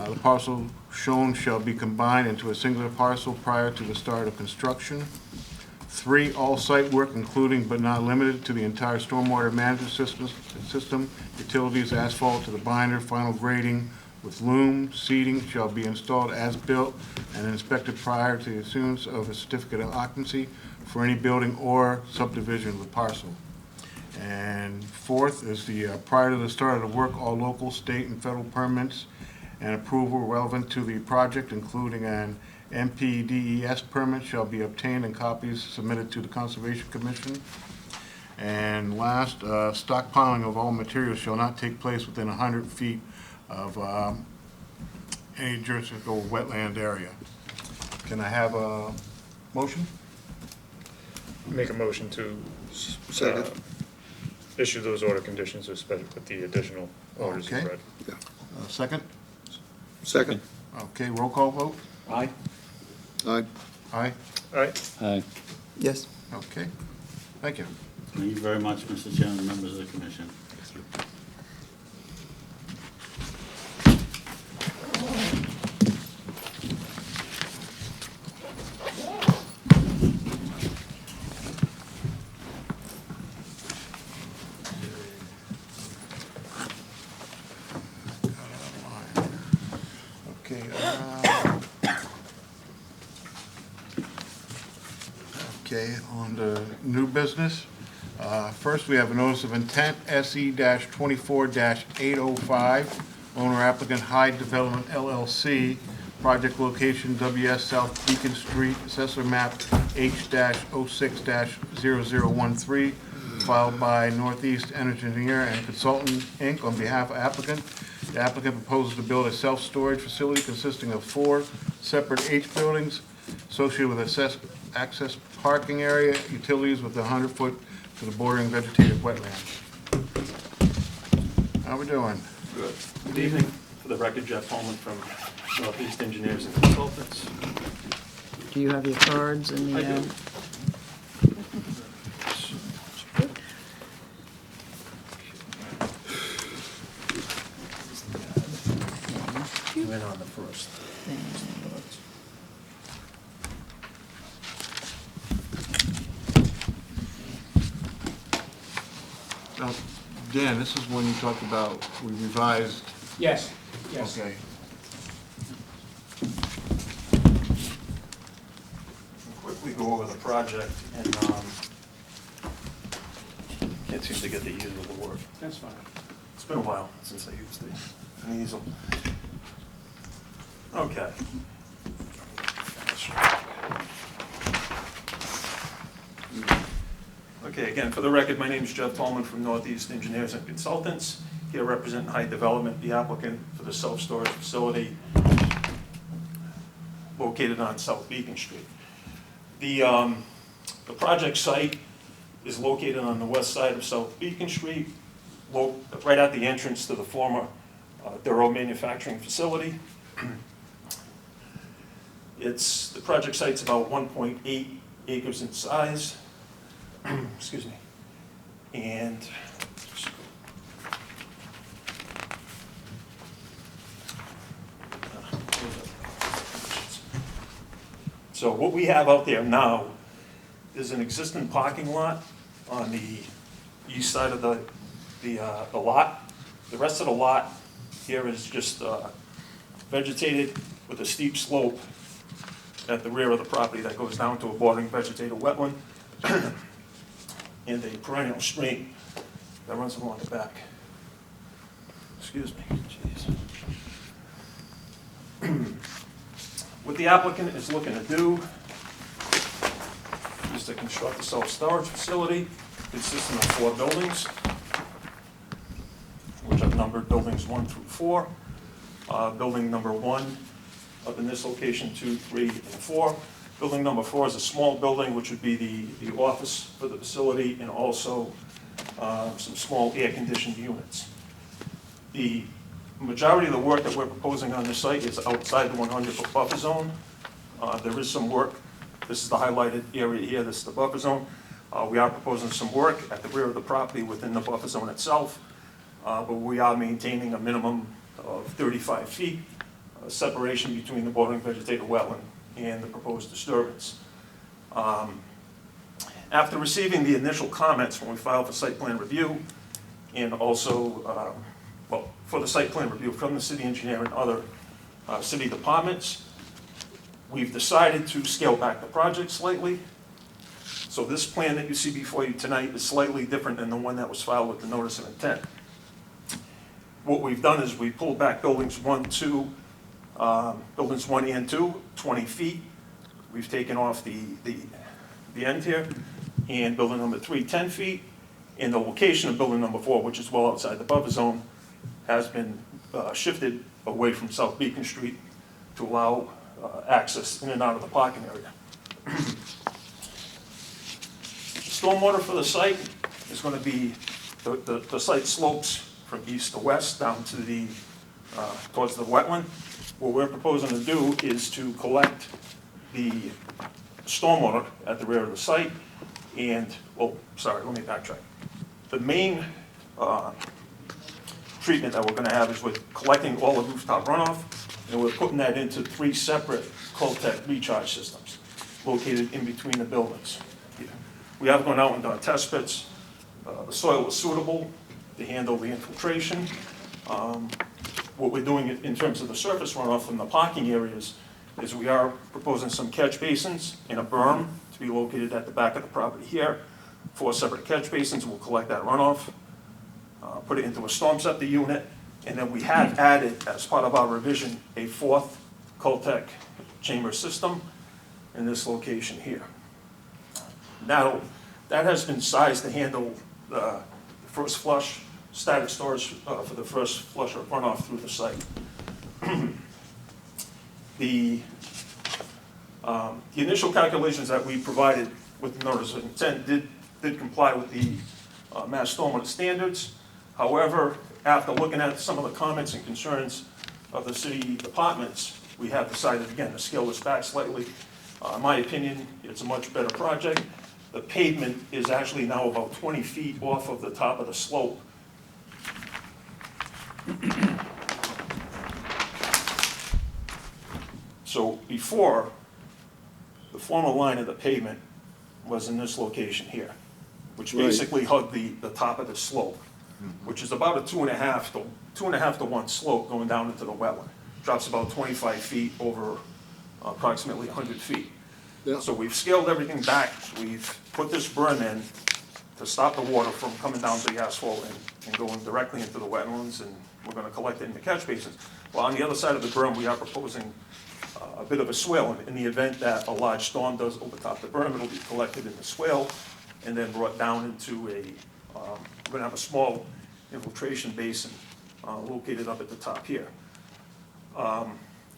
Speaker 1: The parcel shown shall be combined into a singular parcel prior to the start of construction. 3, all site work, including but not limited to the entire stormwater management system, utilities, asphalt to the binder, final grading with loom, seating shall be installed as built and inspected prior to the issuance of a certificate of occupancy for any building or subdivision of the parcel. And 4th is prior to the start of the work, all local, state, and federal permits and approval relevant to the project, including an MPDES permit, shall be obtained and copies submitted to the Conservation Commission. And last, stockpiling of all materials shall not take place within 100 feet of any jurisdictional wetland area. Can I have a motion?
Speaker 13: Make a motion to
Speaker 2: Second.
Speaker 13: issue those order conditions with the additional orders you
Speaker 1: Okay.
Speaker 13: read.
Speaker 1: Second?
Speaker 2: Second.
Speaker 1: Okay, roll call vote?
Speaker 12: Aye?
Speaker 2: Aye.
Speaker 1: Aye?
Speaker 13: Aye.
Speaker 9: Aye.
Speaker 8: Yes.
Speaker 1: Okay, thank you.
Speaker 10: Thank you very much, Mr. Chairman, members of the commission.
Speaker 1: Okay, okay, on the new business. First, we have a notice of intent, SE-24-805, owner applicant Hyde Development LLC, project location WS South Beacon Street, assessor map H-06-0013, filed by Northeast Energy Engineer and Consultant, Inc., on behalf of applicant. The applicant proposes to build a self-storage facility consisting of 4 separate H buildings associated with access parking area, utilities with 100-foot to the bordering vegetated wetlands. How we doing?
Speaker 14: Good. Good evening. For the record, Jeff Holman from Northeast Engineers and Consultants.
Speaker 5: Do you have your cards and the?
Speaker 14: I do. Went on the first.
Speaker 1: Now, Dan, this is when you talked about, we revised.
Speaker 6: Yes, yes.
Speaker 1: Okay.
Speaker 14: Quickly go over the project and can't seem to get the easel to work.
Speaker 6: That's fine.
Speaker 14: It's been a while since I used an easel. Okay. Okay, again, for the record, my name is Jeff Tallman from Northeast Engineers and Consultants. Here representing Hyde Development, the applicant for the self-storage facility located on South Beacon Street. The project site is located on the west side of South Beacon Street, right at the entrance to the former Duro manufacturing facility. The project site's about 1.8 acres in size. Excuse me. And so what we have out there now is an existing parking lot on the east side of the lot. The rest of the lot here is just vegetated with a steep slope at the rear of the property that goes down to a bordering vegetated wetland and a perennial stream that runs along the back. Excuse me, jeez. What the applicant is looking to do is to construct a self-storage facility consisting of 4 buildings, which are numbered buildings 1 through 4. Building number 1 up in this location, 2, 3, and 4. Building number 4 is a small building, which would be the office for the facility, and also some small air-conditioned units. The majority of the work that we're proposing on this site is outside the 100-foot buffer zone. There is some work. This is the highlighted area here. This is the buffer zone. We are proposing some work at the rear of the property within the buffer zone itself, but we are maintaining a minimum of 35 feet separation between the bordering vegetated wetland and the proposed disturbance. After receiving the initial comments when we filed for site plan review, and also, for the site plan review from the city engineer and other city departments, we've decided to scale back the project slightly. So this plan that you see before you tonight is slightly different than the one that was filed with the notice of intent. what we've done is we pulled back buildings 1 and 2, 20 feet. We've taken off the end here, and building number 3, 10 feet. And the location of building number 4, which is well outside the buffer zone, has been shifted away from South Beacon Street to allow access in and out of the parking area. Stormwater for the site is going to be, the site slopes from east to west down to the, towards the wetland. What we're proposing to do is to collect the stormwater at the rear of the site and, well, sorry, let me backtrack. The main treatment that we're going to have is we're collecting all the rooftop runoff, and we're putting that into 3 separate Coltech recharge systems located in between the buildings. We have gone out and done test pits. The soil is suitable to handle the infiltration. What we're doing in terms of the surface runoff from the parking areas is we are proposing some catch basins and a berm to be located at the back of the property here. 4 separate catch basins will collect that runoff, put it into a storm scepter unit, and then we have added, as part of our revision, a 4th Coltech chamber system in this location here. Now, that has been sized to handle the first flush, static storage for the first flush of runoff through the site. The initial calculations that we provided with the notice of intent did comply with the Mass Stormwater standards. However, after looking at some of the comments and concerns of the city departments, we have decided again to scale this back slightly. In my opinion, it's a much better project. The pavement is actually now about 20 feet off of the top of the slope. So before, the former line of the pavement was in this location here, which basically hugged the top of the slope, which is about a 2.5 to 1 slope going down into the wetland. Drops about 25 feet over approximately 100 feet.
Speaker 2: Yeah.
Speaker 14: So we've scaled everything back. We've put this berm in to stop the water from coming down to the asphalt and going directly into the wetlands, and we're going to collect it in the catch basins. Well, on the other side of the berm, we are proposing a bit of a swale. In the event that a large storm does overtop the berm, it'll be collected in the swale and then brought down into a, we're going to have a small infiltration basin located up at the top here.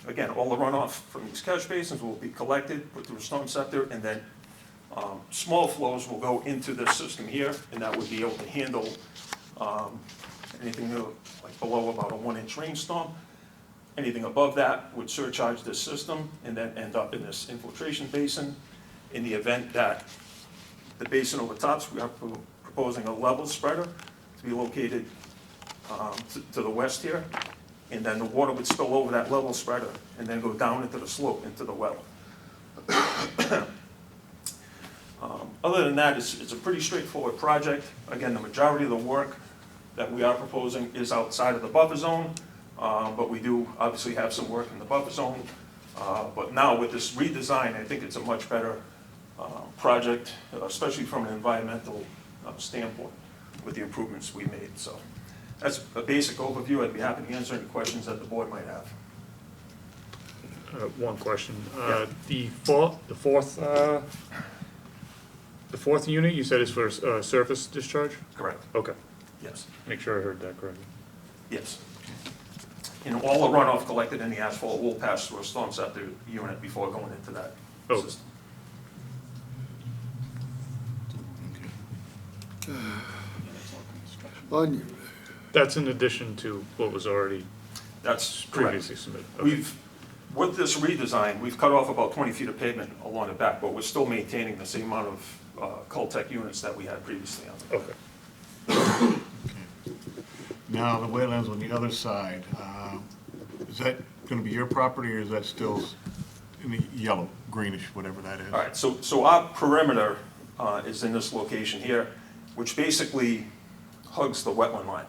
Speaker 14: Again, all the runoff from these catch basins will be collected, put through a storm scepter, and then small flows will go into this system here, and that would be able to handle anything like below about a 1-inch rainstorm. Anything above that would surcharge this system and then end up in this infiltration basin. In the event that the basin overtops, we are proposing a level spreader to be located to the west here. And then the water would spill over that level spreader and then go down into the slope, into the well. Other than that, it's a pretty straightforward project. Again, the majority of the work that we are proposing is outside of the buffer zone, but we do obviously have some work in the buffer zone. But now with this redesign, I think it's a much better project, especially from an environmental standpoint with the improvements we made. So that's a basic overview. I'd be happy to answer any questions that the board might have.
Speaker 13: One question.
Speaker 14: Yeah.
Speaker 13: The fourth unit, you said is for surface discharge?
Speaker 14: Correct.
Speaker 13: Okay,
Speaker 14: Yes.
Speaker 13: make sure I heard that correctly.
Speaker 14: Yes. And all the runoff collected in the asphalt will pass through a storm scepter unit before going into that
Speaker 13: Oh.
Speaker 14: system.
Speaker 2: On,
Speaker 13: That's in addition to what was already
Speaker 14: That's correct.
Speaker 13: previously submitted? Okay.
Speaker 14: With this redesign, we've cut off about 20 feet of pavement along the back, but we're still maintaining the same amount of Coltech units that we had previously on the back.
Speaker 13: Okay.
Speaker 1: Now, the wetlands on the other side, is that going to be your property, or is that still in the yellow, greenish, whatever that is?
Speaker 14: All right, so our perimeter is in this location here, which basically hugs the wetland line.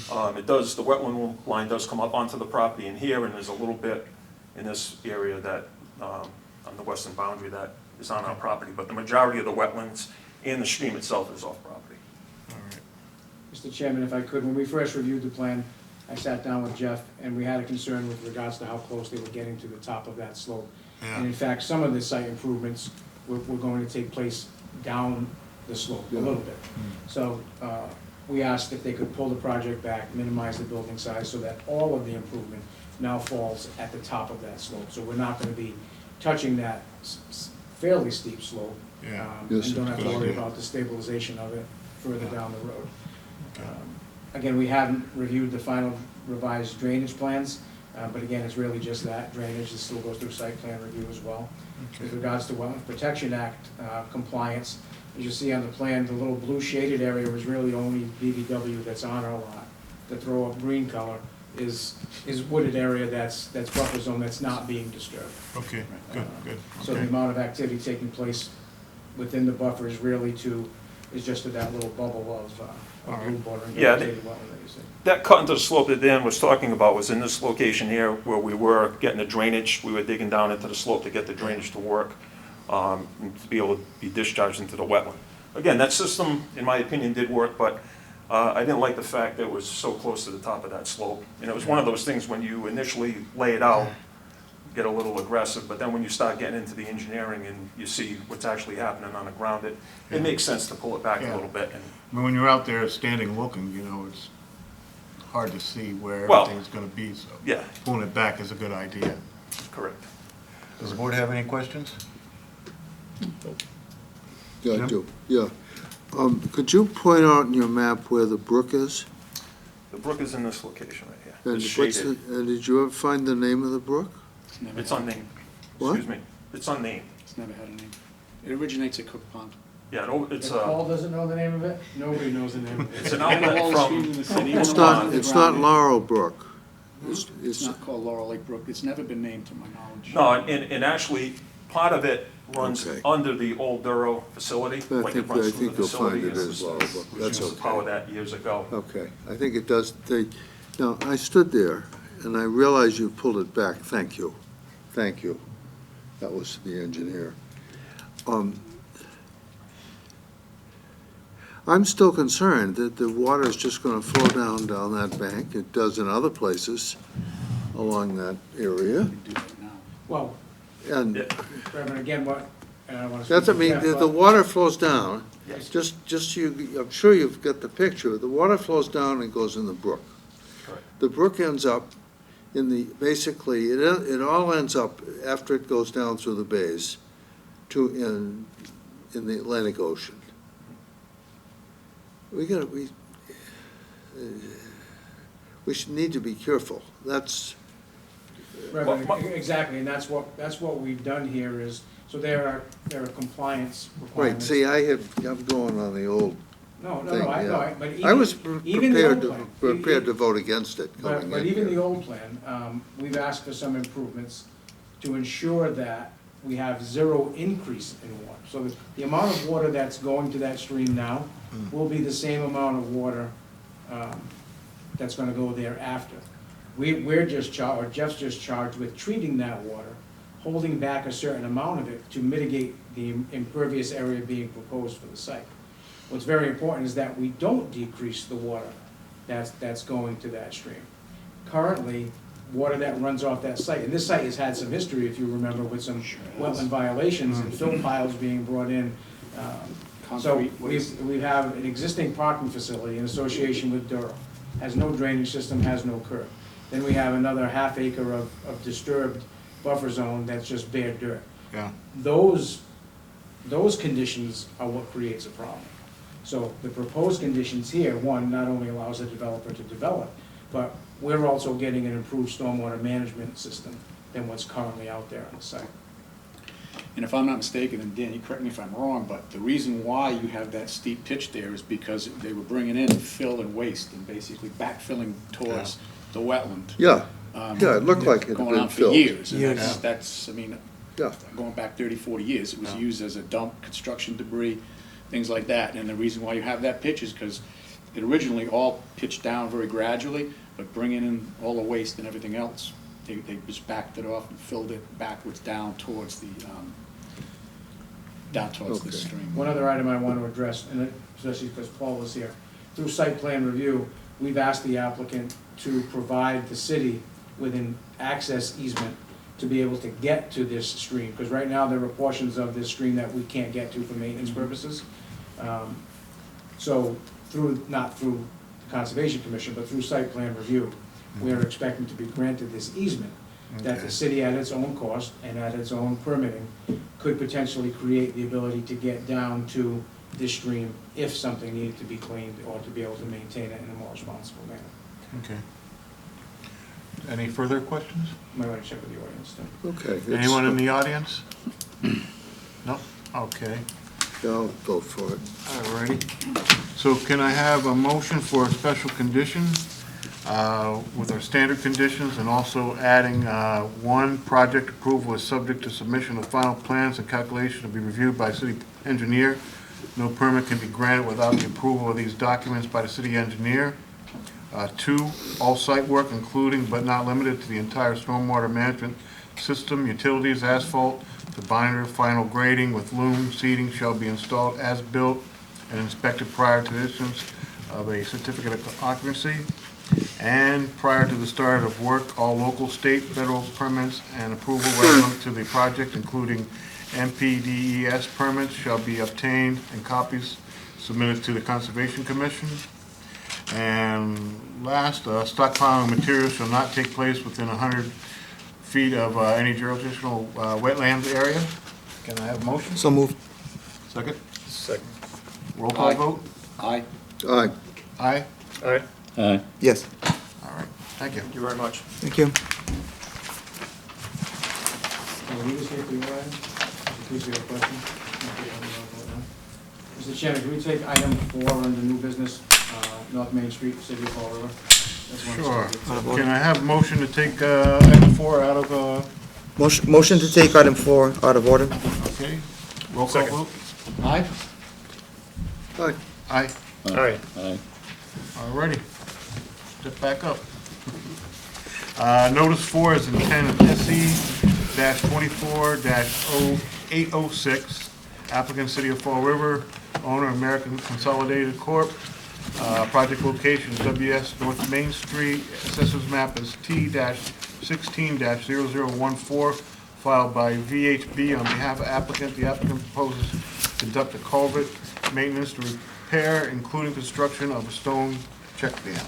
Speaker 14: The wetland line does come up onto the property in here, and there's a little bit in this area that, on the western boundary, that is on our property, but the majority of the wetlands and the stream itself is off property.
Speaker 1: All right.
Speaker 6: Mr. Chairman, if I could, when we first reviewed the plan, I sat down with Jeff, and we had a concern with regards to how close they were getting to the top of that slope.
Speaker 1: Yeah.
Speaker 6: And in fact, some of the site improvements were going to take place down the slope a little bit. So we asked if they could pull the project back, minimize the building size, so that all of the improvement now falls at the top of that slope. So we're not gonna be touching that fairly steep slope.
Speaker 1: Yeah.
Speaker 2: Yes,
Speaker 6: And don't have to
Speaker 1: good
Speaker 6: worry
Speaker 1: idea.
Speaker 6: about the stabilization of it further down the road. Again, we haven't reviewed the final revised drainage plans, but again, it's really just that, drainage. It still goes through site plan review as well. With regards to Wetlands Protection Act compliance, as you see on the plan, the little blue shaded area is really only BVW that's on our lot. The throw up green color is wooded area that's buffer zone that's not being disturbed.
Speaker 1: Okay, good, good.
Speaker 6: So the
Speaker 1: Okay.
Speaker 6: amount of activity taking place within the buffer is really is just to that little bubble of blue border and
Speaker 14: Yeah,
Speaker 6: vegetated wetland that you see.
Speaker 14: That cut into the slope that Dan was talking about was in this location here where we were getting the drainage. We were digging down into the slope to get the drainage to work, and to be able to be discharged into the wetland. Again, that system, in my opinion, did work, but I didn't like the fact that it was so close to the top of that slope. And it was one of those things when you initially lay it out, get a little aggressive, but then when you start getting into the engineering and you see what's actually happening on the ground, it makes sense to pull it back a
Speaker 1: Yeah.
Speaker 14: little bit. And
Speaker 1: I mean, when you're out there standing looking, you know, it's hard to see where
Speaker 14: Well,
Speaker 1: everything's gonna be, so
Speaker 14: yeah,
Speaker 1: pulling it back is a good idea.
Speaker 14: correct.
Speaker 1: Does the board have any questions?
Speaker 2: Yeah,
Speaker 1: Jim?
Speaker 2: I do, yeah. Could you point out in your map where the brook is?
Speaker 14: The brook is in this location right here.
Speaker 2: And
Speaker 14: It's
Speaker 2: what's
Speaker 14: shaded.
Speaker 2: and did you ever find the name of the brook?
Speaker 14: It's unnamed.
Speaker 2: What?
Speaker 14: Excuse me. It's unnamed.
Speaker 12: It's never had a name. It originates at Cook Pond.
Speaker 14: Yeah, no, it's
Speaker 6: If Paul doesn't know the name of it, nobody knows the name of it.
Speaker 14: it's an
Speaker 12: And
Speaker 14: outlet
Speaker 12: all the streams in the
Speaker 14: from.
Speaker 12: city,
Speaker 2: It's
Speaker 12: even
Speaker 2: not,
Speaker 12: the
Speaker 2: it's not
Speaker 12: ground.
Speaker 2: Laurel Brook.
Speaker 12: It's
Speaker 2: It's,
Speaker 12: not called Laurel Lake Brook. It's never been named to my knowledge.
Speaker 14: No, and actually, part of it runs
Speaker 2: Okay.
Speaker 14: under the old Duro facility.
Speaker 2: I
Speaker 14: like it
Speaker 2: think,
Speaker 14: runs
Speaker 2: I
Speaker 14: through
Speaker 2: think
Speaker 14: the
Speaker 2: you'll find
Speaker 14: facility.
Speaker 2: it is Laurel Brook,
Speaker 14: We
Speaker 2: that's
Speaker 14: used to power
Speaker 2: okay.
Speaker 14: that years ago.
Speaker 2: Okay, I think it does, now, I stood there, and I realized you pulled it back, thank you, thank you. That was the engineer. I'm still concerned that the water is just gonna flow down that bank, it does in other places along that area,
Speaker 12: We do that now.
Speaker 6: Well,
Speaker 2: and
Speaker 14: Yeah.
Speaker 6: Reverend, again, what, and I want to.
Speaker 2: that's, I mean, the water flows down,
Speaker 14: Yes.
Speaker 2: just you, I'm sure you've got the picture, the water flows down and goes in the brook.
Speaker 14: Correct.
Speaker 2: The brook ends up in the, basically, it all ends up, after it goes down through the bays, in the Atlantic Ocean. We should need to be careful, that's,
Speaker 6: Reverend,
Speaker 14: Well,
Speaker 6: exactly, and that's what we've done here is, so there are compliance
Speaker 2: right,
Speaker 6: requirements.
Speaker 2: see, I'm going on the old
Speaker 6: No,
Speaker 2: thing,
Speaker 6: but
Speaker 2: I was
Speaker 6: even the old
Speaker 2: prepared
Speaker 6: plan,
Speaker 2: to vote against it
Speaker 6: But,
Speaker 2: coming
Speaker 6: but
Speaker 2: in
Speaker 6: even the
Speaker 2: here.
Speaker 6: old plan, we've asked for some improvements to ensure that we have zero increase in water. So the amount of water that's going to that stream now will be the same amount of water that's gonna go there after. We're just charged, or Jeff's just charged with treating that water, holding back a certain amount of it to mitigate the impervious area being proposed for the site. What's very important is that we don't decrease the water that's going to that stream. Currently, water that runs off that site, and this site has had some history, if you remember, with some wetland violations and fill piles being brought in. So
Speaker 12: Concrete waste.
Speaker 6: we have an existing parking facility in association with Durham, has no drainage system, has no curb. Then we have another half acre of disturbed buffer zone that's just bare dirt.
Speaker 1: Yeah.
Speaker 6: Those conditions are what creates a problem. So the proposed conditions here, one, not only allows the developer to develop, but we're also getting an improved stormwater management system than what's currently out there on the site.
Speaker 12: And if I'm not mistaken, and Dan, you correct me if I'm wrong, but the reason why you have that steep pitch there is because they were bringing in fill and waste and basically backfilling towards the wetland.
Speaker 2: Yeah, it looked like it had
Speaker 12: Going
Speaker 2: been
Speaker 12: on for
Speaker 2: filled.
Speaker 12: years, and
Speaker 2: Years.
Speaker 12: that's, I mean,
Speaker 2: Yeah,
Speaker 12: going back 30, 40 years, it was used as a dump, construction debris, things like that. And the reason why you have that pitch is because it originally all pitched down very gradually, but bringing in all the waste and everything else, they just backed it off and filled it backwards down towards the
Speaker 2: Okay.
Speaker 12: stream.
Speaker 6: One other item I want to address, and especially because Paul was here, through site plan review, we've asked the applicant to provide the city with an access easement to be able to get to this stream, because right now there are portions of this stream that we can't get to for maintenance purposes. So through, not through the Conservation Commission, but through site plan review, we are expecting to be granted this easement that the city at its own cost and at its own permitting could potentially create the ability to get down to this stream if something needed to be cleaned or to be able to maintain it in a more responsible manner.
Speaker 1: Okay. Any further questions?
Speaker 6: Might want to check with the audience too.
Speaker 2: Okay.
Speaker 1: Anyone in the audience? No? Okay.
Speaker 2: I'll vote for it.
Speaker 1: Alrighty. So can I have a motion for a special condition with our standard conditions and also adding one, project approval is subject to submission of final plans and calculation to be reviewed by city engineer. No permit can be granted without the approval of these documents by the city engineer. 2, all site work, including but not limited to the entire stormwater management system, utilities, asphalt, the binder, final grading with loom seating shall be installed as built and inspected prior to issuance of a certificate of occupancy. And prior to the start of work, all local, state, federal permits and approval relevant to the project, including MPDES permits, shall be obtained and copies submitted to the Conservation Commission. And last, stockpiling materials shall not take place within 100 feet of any jurisdictional wetlands area. Can I have a motion?
Speaker 8: So moved.
Speaker 1: Second?
Speaker 13: Second.
Speaker 1: Roll call vote?
Speaker 12: Aye.
Speaker 2: Aye.
Speaker 1: Aye?
Speaker 13: Aye.
Speaker 9: Aye.
Speaker 8: Yes.
Speaker 1: All right, thank you.
Speaker 14: Thank you very much.
Speaker 8: Thank you.
Speaker 6: Can we just get the audience, in case you have a question? Mr. Chairman, can we take item 4 under new business, North Main Street, City of Fall River? That's one
Speaker 1: Sure.
Speaker 6: subject.
Speaker 1: Can I have a motion to take item 4 out of,
Speaker 8: Motion to take item 4 out of order.
Speaker 1: okay? Roll call
Speaker 13: Second.
Speaker 1: vote?
Speaker 6: Aye?
Speaker 2: Aye.
Speaker 1: Aye.
Speaker 13: Aye.
Speaker 9: Aye.
Speaker 1: All righty. Step back up. Notice 4 is intent SC-24-0806. Applicant City of Fall River, owner American Consolidated Corp. Project location is WS North Main Street. Assessors map is T-16-0014, filed by VHB on behalf of applicant. The applicant proposes to conduct a culvert maintenance to repair, including construction of a stone check dam.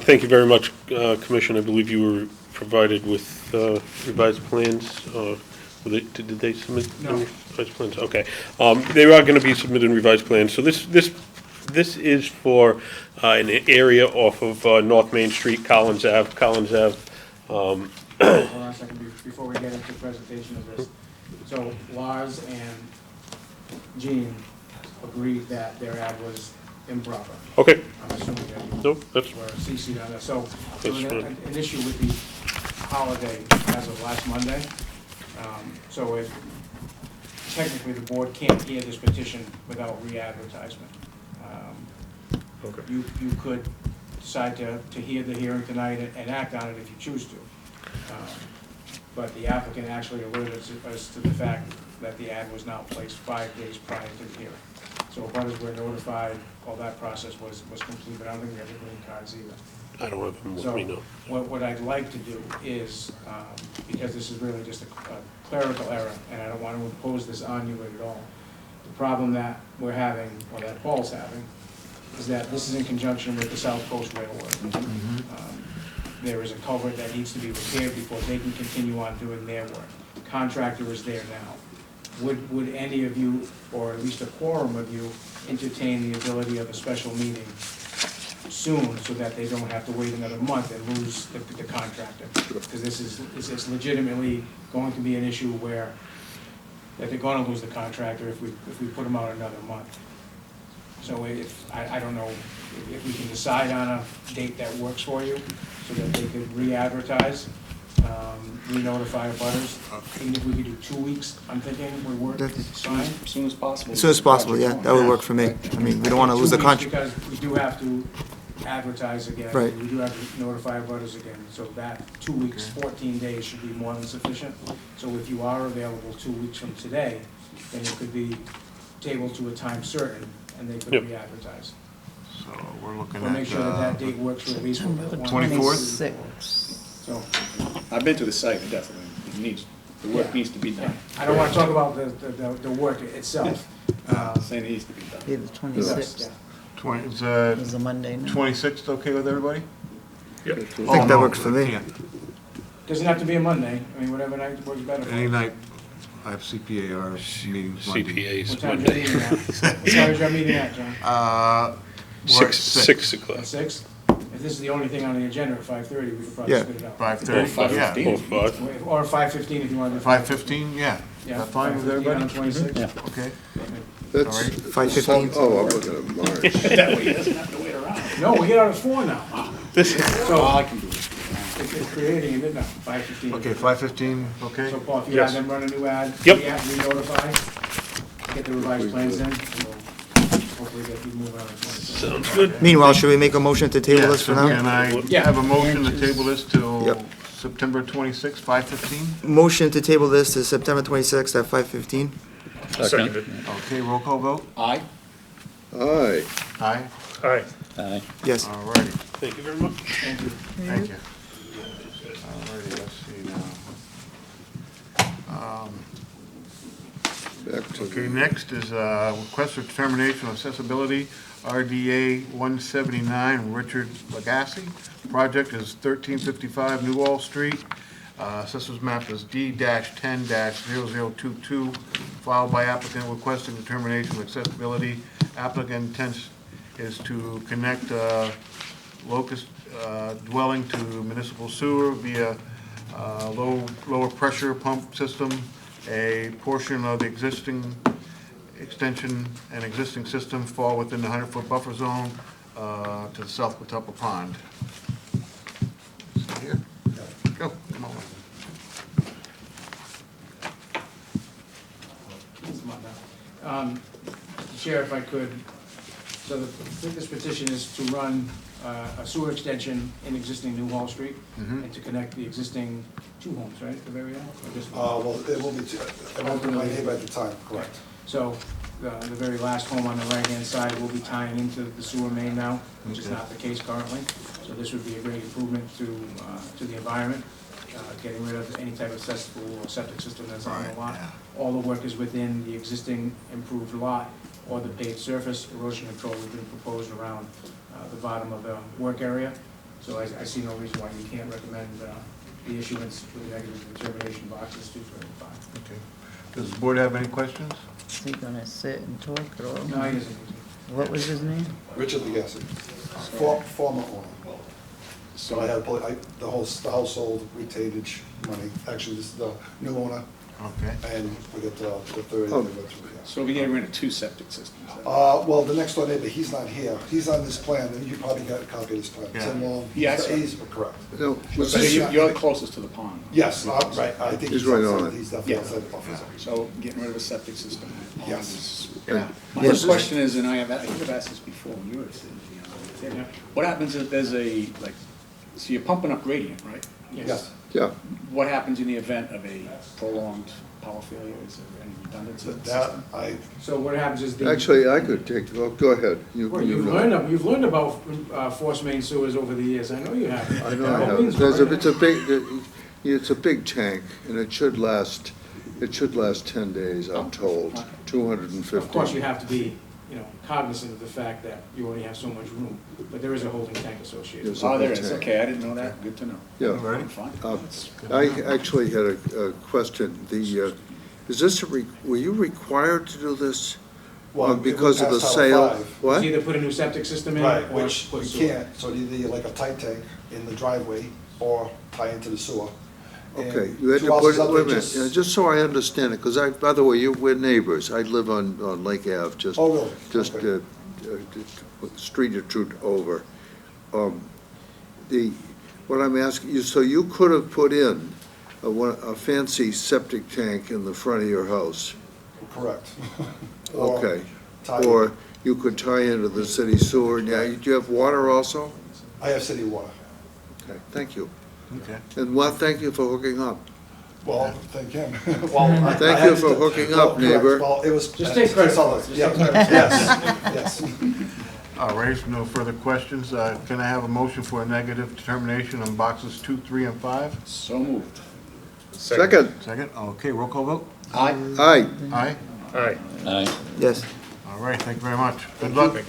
Speaker 4: Thank you very much, Commissioner. I believe you were provided with revised plans. Did they submit
Speaker 6: No.
Speaker 4: revised plans? Okay. They are going to be submitted revised plans. So this is for an area off of North Main Street, Collins Ave.
Speaker 6: Hold on a second before we get into the presentation of this. So Lars and Jean agreed that their ad was improper.
Speaker 4: Okay.
Speaker 6: I'm assuming that you
Speaker 4: Nope, that's,
Speaker 6: were CC'd on that. So there was
Speaker 4: That's
Speaker 6: an issue with the holiday as of last Monday. So technically, the board can't hear this petition without re-advertisement.
Speaker 13: Okay.
Speaker 6: You could decide to hear the hearing tonight and act on it if you choose to. But the applicant actually alerted us to the fact that the ad was not placed 5 days prior to the hearing. So abutters were notified, all that process was complete, but I don't think we have the green cards either.
Speaker 4: I don't have them with
Speaker 6: So
Speaker 4: me now.
Speaker 6: what I'd like to do is, because this is really just a clerical error, and I don't want to impose this on you at all, the problem that we're having, or that Paul's having, is that this is in conjunction with the South Coast Railroad. There is a culvert that needs to be repaired before they can continue on doing their work. Contractor is there now. Would any of you, or at least a quorum of you, entertain the ability of a special meeting soon so that they don't have to wait another month and lose the contractor? Because this is legitimately going to be an issue where that they're gonna lose the contractor if we put them out another month. So I don't know if we can decide on a date that works for you so that they could re-advertise, re-notify abutters. Even if we could do 2 weeks, I'm thinking would work fine.
Speaker 12: As soon as possible.
Speaker 8: As soon as possible, yeah, that would work for me. I mean, we don't want to lose the
Speaker 6: 2 weeks
Speaker 8: contract.
Speaker 6: Because we do have to advertise again.
Speaker 8: Right.
Speaker 6: We do have to notify abutters again. So that 2 weeks, 14 days should be more than sufficient. So if you are available 2 weeks from today, then it could be tabled to a time certain and they could
Speaker 4: Yep.
Speaker 6: re-advertise.
Speaker 1: So we're looking
Speaker 6: We'll make sure that that
Speaker 1: at,
Speaker 6: date works for at least one.
Speaker 1: 24th?
Speaker 6: So,
Speaker 12: I've been to the site, it definitely, it needs, the work needs to be done.
Speaker 6: I don't want to talk about the work itself.
Speaker 12: Saying it needs to be done.
Speaker 15: Yeah, the 26th
Speaker 6: Yeah.
Speaker 1: 20, is,
Speaker 15: is a Monday night.
Speaker 1: 26th okay with everybody?
Speaker 13: Yep.
Speaker 8: I think that works for me.
Speaker 6: Doesn't have to be a Monday, I mean, whatever night works better for
Speaker 1: Any
Speaker 6: you.
Speaker 1: night, I have CPAR meetings Monday.
Speaker 4: CPA's
Speaker 6: What time is your
Speaker 4: Monday.
Speaker 6: meeting at? What time is your meeting at, John?
Speaker 1: We're at
Speaker 4: 6 o'clock.
Speaker 6: At 6? If this is the only thing on the agenda at 5:30, we could probably
Speaker 2: Yeah.
Speaker 6: split it up.
Speaker 1: 5:30, yeah.
Speaker 12: 5:15.
Speaker 6: Or 5:15 if you want to do.
Speaker 1: 5:15, yeah.
Speaker 6: Yeah,
Speaker 1: That fine with
Speaker 6: 5:15
Speaker 1: everybody?
Speaker 6: on the 26th.
Speaker 9: Yeah.
Speaker 1: Okay.
Speaker 2: That's,
Speaker 1: All right.
Speaker 8: 5:15.
Speaker 2: oh, I'm looking at March.
Speaker 12: That way he doesn't have to wait around.
Speaker 6: No, we get out at 4 now.
Speaker 12: Oh, I can do it.
Speaker 6: It's creating it, no, 5:15.
Speaker 1: Okay, 5:15, okay?
Speaker 6: So Paul, if you
Speaker 13: Yes.
Speaker 6: have them run a new ad,
Speaker 4: Yep.
Speaker 6: re-notify, get the revised plans in, and we'll hopefully get you moving on the 26th.
Speaker 4: Sounds good.
Speaker 8: Meanwhile, should we make a motion to table
Speaker 1: Yeah,
Speaker 8: this for
Speaker 1: so
Speaker 8: now?
Speaker 1: can I
Speaker 6: Yeah.
Speaker 1: have a motion to table this till
Speaker 8: Yep.
Speaker 1: September 26th, 5:15?
Speaker 8: Motion to table this to September 26th at 5:15.
Speaker 13: Seconded.
Speaker 1: Okay, roll call vote?
Speaker 12: Aye.
Speaker 2: Aye.
Speaker 1: Aye?
Speaker 13: Aye.
Speaker 9: Aye.
Speaker 8: Yes.
Speaker 1: All righty,
Speaker 4: Thank you very much.
Speaker 6: Thank you.
Speaker 1: thank you. All righty, let's see now.
Speaker 2: Back to
Speaker 1: Okay,
Speaker 2: the,
Speaker 1: next is request for determination of accessibility, RDA 179, Richard Lagasse. Project is 1355 New Wall Street. Assessors map is D-10-0022, filed by applicant requesting determination of accessibility. Applicant intends is to connect locust dwelling to municipal sewer via lower pressure pump system. A portion of the existing extension and existing system fall within the 100-foot buffer zone to the south of Tupper Pond. See here? Go, come on.
Speaker 6: Chair, if I could, so this petition is to run a sewer extension in existing New Hall Street and to connect the existing two homes, right, at the very end? Or just one?
Speaker 16: Well, it will be, it won't be my neighbor at the time, correct.
Speaker 6: So the very last home on the right-hand side will be tying into the sewer main now, which is
Speaker 1: Okay.
Speaker 6: not the case currently. So this would be a great improvement to the environment, getting rid of any type of cesspool or septic system that's on the
Speaker 1: Right,
Speaker 6: lot.
Speaker 1: yeah.
Speaker 6: All the work is within the existing improved lot or the paved surface. Erosion control has been proposed around the bottom of the work area. So I see no reason why you can't recommend the issuance with the negative determination boxes 235.
Speaker 1: Okay. Does the board have any questions?
Speaker 15: Is he gonna sit and talk or?
Speaker 6: No, he doesn't.
Speaker 15: What was his name?
Speaker 16: Richard Legassi, former owner. So I had, the household retainage money, actually, this is the new owner,
Speaker 1: Okay.
Speaker 16: and we got the third.
Speaker 2: Oh.
Speaker 16: that we went through, yeah.
Speaker 12: So we get rid of two septic systems.
Speaker 16: Well, the next door neighbor, he's not here, he's on this plan, and you probably got a copy of this plan. Tim
Speaker 1: Yeah.
Speaker 16: Long.
Speaker 12: Yes, sir.
Speaker 16: He's correct.
Speaker 2: no, was
Speaker 12: So
Speaker 2: this,
Speaker 12: you're closest to the pond.
Speaker 16: Yes, right, I think
Speaker 2: He's
Speaker 16: he's
Speaker 2: right
Speaker 16: outside,
Speaker 2: on it.
Speaker 16: he's definitely
Speaker 12: Yeah.
Speaker 16: outside the buffer zone.
Speaker 12: So getting rid of a septic system.
Speaker 16: Yes.
Speaker 1: Yeah.
Speaker 12: My
Speaker 8: Yes.
Speaker 12: first question is, and I think I've asked this before, when you were sitting here, what happens if there's a, like, so you're pumping up gradient, right?
Speaker 16: Yes.
Speaker 2: yeah,
Speaker 12: What happens in the event of a prolonged power failure? Is there any redundancy? in the
Speaker 16: That,
Speaker 12: system?
Speaker 6: So what happens is the.
Speaker 2: actually, I could take, well, go ahead.
Speaker 6: Well,
Speaker 2: You
Speaker 6: you've
Speaker 2: know.
Speaker 6: learned about force main sewers over the years, I know you have.
Speaker 2: I know
Speaker 6: By
Speaker 2: I
Speaker 6: all
Speaker 2: have.
Speaker 6: means,
Speaker 2: There's
Speaker 6: go
Speaker 2: it's a big tank, and it should last 10 days, I'm told,
Speaker 6: ahead.
Speaker 2: 250.
Speaker 6: Of course, you have to be, cognizant of the fact that you only have so much room, but there is a holding tank associated.
Speaker 2: Yes.
Speaker 12: Oh, there is, okay, I didn't know that, good to know.
Speaker 2: Yeah.
Speaker 1: Ready?
Speaker 12: Fine.
Speaker 2: I actually had a question. Is this were you required to do this?
Speaker 16: Well,
Speaker 2: Because of the
Speaker 16: past Title
Speaker 2: sale?
Speaker 16: V.
Speaker 6: It's
Speaker 2: What?
Speaker 6: either put a new septic system in
Speaker 16: Right,
Speaker 6: or
Speaker 16: which
Speaker 6: put
Speaker 16: we
Speaker 6: sewer.
Speaker 16: can't, so either like a tight tank in the driveway or tie into the sewer. And
Speaker 2: Okay, you had
Speaker 16: two
Speaker 2: to put
Speaker 16: houses
Speaker 2: it,
Speaker 16: up
Speaker 2: wait a
Speaker 16: there
Speaker 2: minute, just so I understand it, because by the way, we're neighbors. I live on Lake Ave, just,
Speaker 16: Oh, really?
Speaker 2: just,
Speaker 16: Okay.
Speaker 2: street or two over. What I'm asking you, so you could have put in a fancy septic tank in the front of your house?
Speaker 16: Correct. Or
Speaker 2: Okay.
Speaker 16: tie-
Speaker 2: Or you could tie into the city sewer, and do you have water also?
Speaker 16: I have city water.
Speaker 2: Okay, thank you.
Speaker 1: Okay.
Speaker 2: And thank you for hooking up.
Speaker 16: Well, thank him. Well, I
Speaker 2: Thank
Speaker 16: had
Speaker 2: you for
Speaker 16: to-
Speaker 2: hooking
Speaker 16: well,
Speaker 2: up,
Speaker 16: correct.
Speaker 2: neighbor.
Speaker 16: Well, it was.
Speaker 6: Just take credit for it. Just
Speaker 16: Yeah,
Speaker 6: take credit.
Speaker 16: yes, yes.
Speaker 1: All right, so no further questions. Can I have a motion for a negative determination on boxes 2, 3, and 5?
Speaker 12: So moved.
Speaker 2: Second.
Speaker 1: Second, okay, roll call vote?
Speaker 12: Aye.
Speaker 2: Aye.
Speaker 1: Aye?
Speaker 13: Aye.
Speaker 9: Aye.
Speaker 8: Yes.
Speaker 1: All right, thank you very much. Good luck.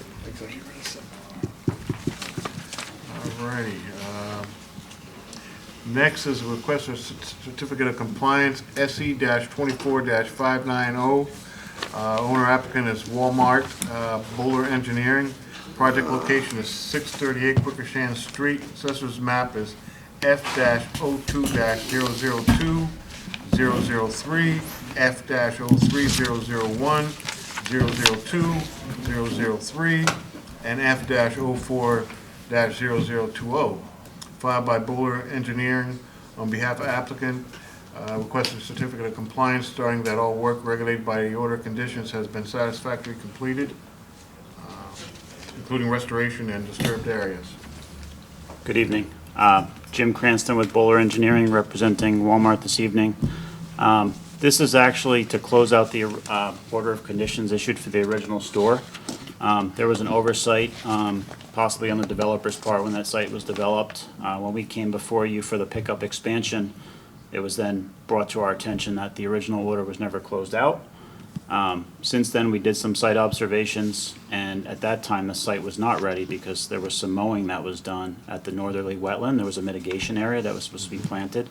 Speaker 1: All righty. Next is a request for certificate of compliance, SE-24-590. Owner applicant is Walmart, Bowler Engineering. Project location is 638 Quickershan Street. Assessor's map is F-02-002, 003, F-03001, 002, 003, and F-04-0020. Filed by Bowler Engineering on behalf of applicant, requesting certificate of compliance starting that all work regulated by the order of conditions has been satisfactorily completed, including restoration and disturbed areas.
Speaker 17: Good evening. Jim Cranston with Bowler Engineering, representing Walmart this evening. This is actually to close out the order of conditions issued for the original store. There was an oversight, possibly on the developer's part when that site was developed. When we came before you for the pickup expansion, it was then brought to our attention that the original order was never closed out. Since then, we did some site observations, and at that time, the site was not ready because there was some mowing that was done at the northerly wetland. There was a mitigation area that was supposed to be planted.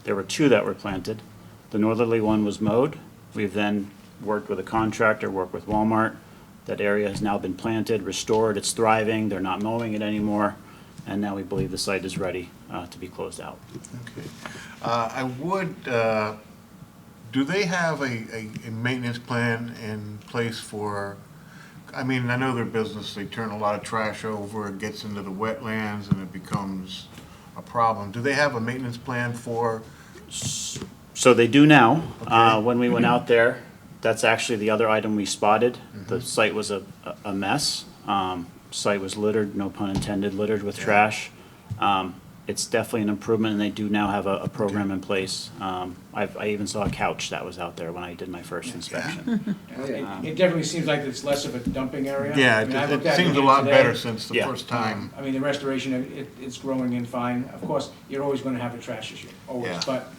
Speaker 17: There were 2 that were planted. The northerly one was mowed. We've then worked with a contractor, worked with Walmart. That area has now been planted, restored, it's thriving, they're not mowing it anymore, and now we believe the site is ready to be closed out.
Speaker 1: Okay. I would, do they have a maintenance plan in place for, I mean, I know their business, they turn a lot of trash over, it gets into the wetlands and it becomes a problem. Do they have a maintenance plan for?
Speaker 17: So they do now.
Speaker 1: Okay.
Speaker 17: When we went out there, that's actually the other item we spotted. The site was a mess. Site was littered, no pun intended, littered with trash. It's definitely an improvement, and they do now have a program in place. I even saw a couch that was out there when I did my first inspection.
Speaker 6: It definitely seems like it's less of a dumping area.
Speaker 1: Yeah,
Speaker 6: I mean, I looked
Speaker 1: it
Speaker 6: at
Speaker 1: seems a
Speaker 6: again
Speaker 1: lot
Speaker 6: today.
Speaker 1: better since the
Speaker 17: Yeah.
Speaker 1: first time.
Speaker 6: I mean, the restoration, it's growing in fine. Of course, you're always gonna have a trash issue, always.
Speaker 1: Yeah.
Speaker 6: But,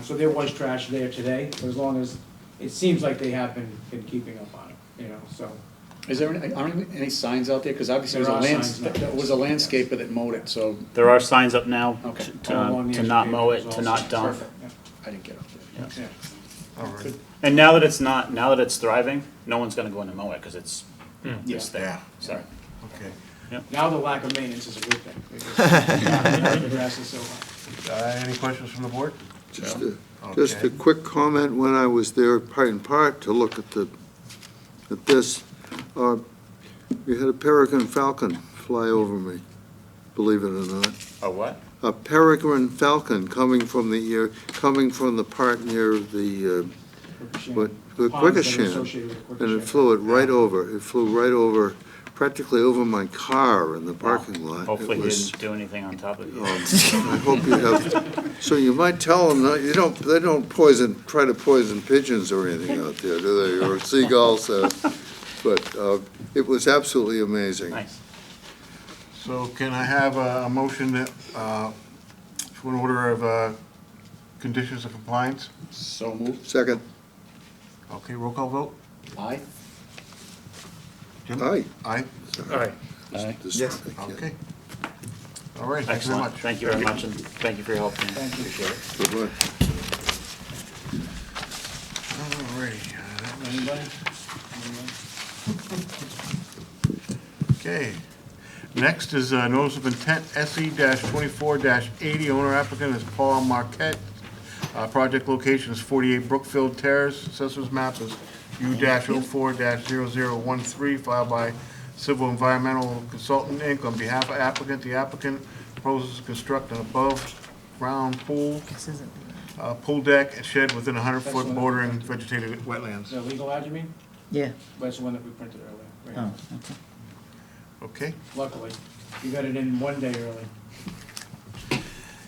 Speaker 6: so there was trash there today, but as long as, it seems like they have been keeping up on it, so.
Speaker 12: Is there aren't any signs out there? Because obviously
Speaker 6: There are
Speaker 12: there
Speaker 6: signs now.
Speaker 12: was a landscaper that mowed it, so
Speaker 17: There are signs up now
Speaker 12: Okay.
Speaker 6: All along the
Speaker 17: to
Speaker 6: edge
Speaker 17: not
Speaker 6: of the
Speaker 17: mow
Speaker 6: pavement
Speaker 17: it,
Speaker 6: is
Speaker 17: to
Speaker 6: also
Speaker 17: not dump.
Speaker 6: perfect, yeah.
Speaker 12: I didn't get up there.
Speaker 6: Yeah.
Speaker 1: All right.
Speaker 17: And now that it's thriving, no one's gonna go in and mow it because it's there.
Speaker 1: Yeah.
Speaker 17: Sorry.
Speaker 1: Okay.
Speaker 6: Now the lack of maintenance is a good thing. because The grass is so high.
Speaker 1: Any questions from the board?
Speaker 2: Just
Speaker 1: No?
Speaker 2: just a
Speaker 1: Okay.
Speaker 2: quick comment, when I was there in part to look at this, we had a peregrine falcon fly over me, believe it or not.
Speaker 1: A what?
Speaker 2: A peregrine falcon coming from the part near the
Speaker 6: Ponds that are
Speaker 2: Quickershan,
Speaker 6: associated with
Speaker 2: and it
Speaker 6: Quickershan.
Speaker 2: flew right over, practically over my car in the parking lot.
Speaker 17: Hopefully
Speaker 2: It
Speaker 17: he
Speaker 2: was-
Speaker 17: didn't do anything on top of you.
Speaker 2: I hope you have, so you might tell them, that they don't try to poison pigeons or anything out there, do they, or seagulls, but it was absolutely amazing.
Speaker 17: Nice.
Speaker 1: So can I have a motion that, for an order of conditions of compliance?
Speaker 12: So moved.
Speaker 2: Second.
Speaker 1: Okay, roll call vote?
Speaker 12: Aye.
Speaker 1: Jim?
Speaker 2: Aye.
Speaker 1: Aye?
Speaker 13: Aye.
Speaker 9: Aye.
Speaker 8: Yes.
Speaker 1: Okay. All right, thank you very
Speaker 17: Excellent.
Speaker 1: much.
Speaker 17: Thank you very much, and thank you for your help, Dan. Appreciate it.
Speaker 2: Good luck.
Speaker 1: All righty.
Speaker 6: Anybody?
Speaker 1: Okay. Next is notice of intent, SE-24-80, owner applicant is Paul Marquette. Project location is 48 Brookfield Terrace, assessor's map is U-04-0013, filed by Civil Environmental Consultant, Inc. On behalf of applicant, the applicant proposes to construct an above-ground pool, pool deck and shed within a 100-foot bordering vegetated wetlands.
Speaker 6: Is that legal ad, you mean?
Speaker 15: Yeah.
Speaker 6: That's the one that we printed earlier. Right.
Speaker 15: Oh, okay.
Speaker 1: Okay?
Speaker 6: Luckily, you got it in one day early.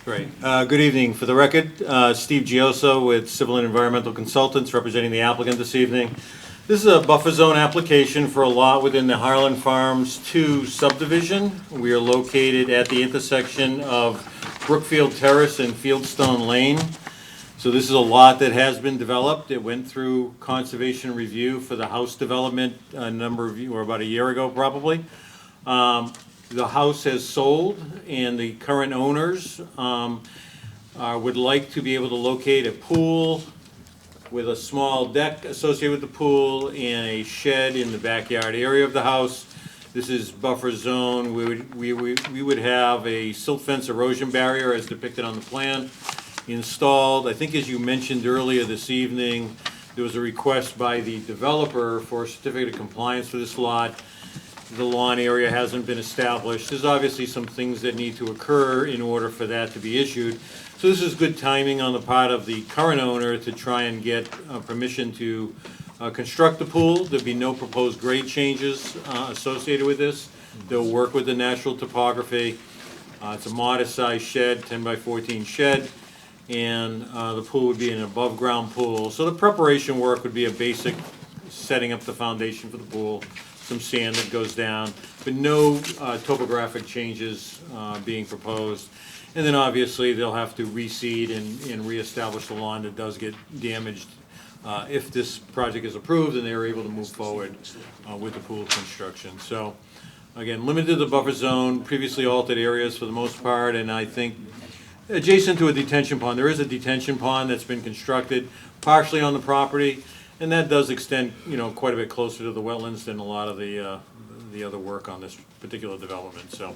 Speaker 18: Great. Good evening. For the record, Steve Gioso with Civil and Environmental Consultants representing the applicant this evening. This is a buffer zone application for a lot within the Harlan Farms 2 subdivision. We are located at the intersection of Brookfield Terrace and Fieldstone Lane. So this is a lot that has been developed. It went through conservation review for the house development about a year ago probably. The house has sold, and the current owners would like to be able to locate a pool with a small deck associated with the pool and a shed in the backyard area of the house. This is buffer zone. We would have a silt fence erosion barrier as depicted on the plan installed. I think as you mentioned earlier this evening, there was a request by the developer for a certificate of compliance for this lot. The lawn area hasn't been established. There's obviously some things that need to occur in order for that to be issued. So this is good timing on the part of the current owner to try and get permission to construct the pool. There'll be no proposed grade changes associated with this. They'll work with the natural topography. It's a modest sized shed, 10 by 14 shed, and the pool would be an above ground pool. So the preparation work would be a basic setting up the foundation for the pool, some sand that goes down, but no topographic changes being proposed. And then obviously they'll have to reseed and reestablish the lawn that does get damaged if this project is approved and they're able to move forward with the pool construction. So again, limited to the buffer zone, previously altered areas for the most part, and I think adjacent to a detention pond. There is a detention pond that's been constructed partially on the property, and that does extend, quite a bit closer to the wetlands than a lot of the other work on this particular development. So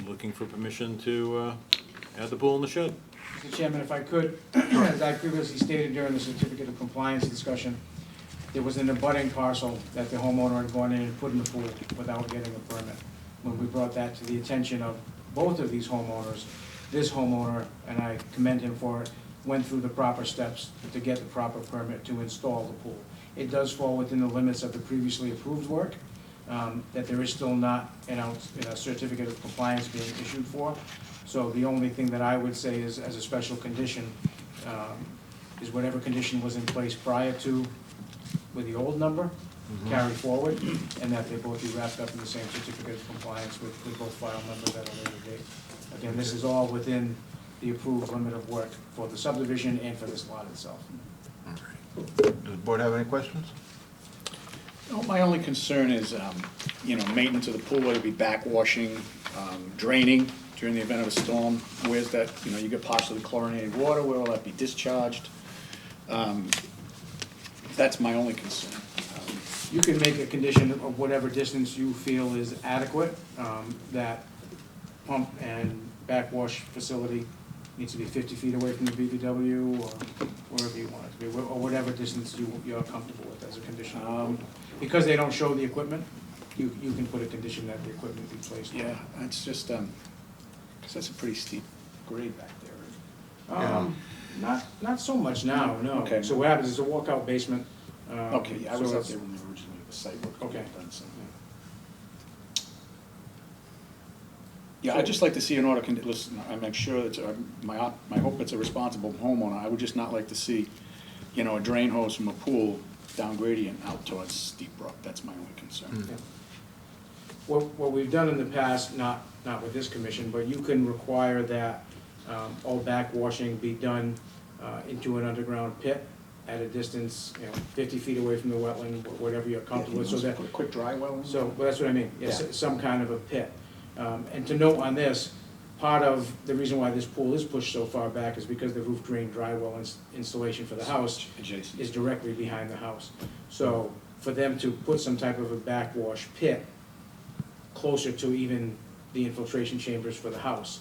Speaker 18: looking for permission to add the pool in the shed.
Speaker 6: Mr. Chairman, if I could, as I previously stated during the certificate of compliance discussion, there was an abutting parcel that the homeowner had gone in and put in the pool without getting a permit. When we brought that to the attention of both of these homeowners, this homeowner, and I commend him for it, went through the proper steps to get the proper permit to install the pool. It does fall within the limits of the previously approved work, that there is still not a certificate of compliance being issued for. So the only thing that I would say is, as a special condition, is whatever condition was in place prior to, with the old number, carry forward, and that they both be wrapped up in the same certificate of compliance with both file numbers at a later date. Again, this is all within the approved limit of work for the subdivision and for this lot itself.
Speaker 1: Does the board have any questions?
Speaker 12: No, my only concern is, maintenance of the pool, whether it be backwashing, draining during the event of a storm. Where's that, you get partially chlorinated water, where will that be discharged? That's my only concern.
Speaker 6: You can make a condition of whatever distance you feel is adequate, that pump and backwash facility needs to be 50 feet away from the BBW, or wherever you want it to be, or whatever distance you're comfortable with as a condition. Because they don't show the equipment, you can put a condition that the equipment be placed.
Speaker 12: Yeah, it's just, because that's a pretty steep grade back there.
Speaker 6: Not so much now, no.
Speaker 12: Okay.
Speaker 6: So what happens is a walkout basement.
Speaker 12: Okay, yeah, I was
Speaker 6: so
Speaker 12: out there when originally the site work was
Speaker 6: Okay.
Speaker 12: done, so. Yeah, I'd just like to see an order, listen, I make sure that, my hope it's a responsible homeowner. I would just not like to see, a drain hose from a pool down gradient out towards Steep Brook. That's my only concern.
Speaker 6: Yeah. What we've done in the past, not with this commission, but you can require that all backwashing be done into an underground pit at a distance, 50 feet away from the wetland, whatever you're comfortable with, so that.
Speaker 12: Put a quick dry well in?
Speaker 6: So, well, that's what I mean, yes,
Speaker 12: Yeah.
Speaker 6: some kind of a pit. And to note on this, part of the reason why this pool is pushed so far back is because the roof drain dry well installation for the house
Speaker 12: Adjacent.
Speaker 6: is directly behind the house. So for them to put some type of a backwash pit closer to even the infiltration chambers for the house,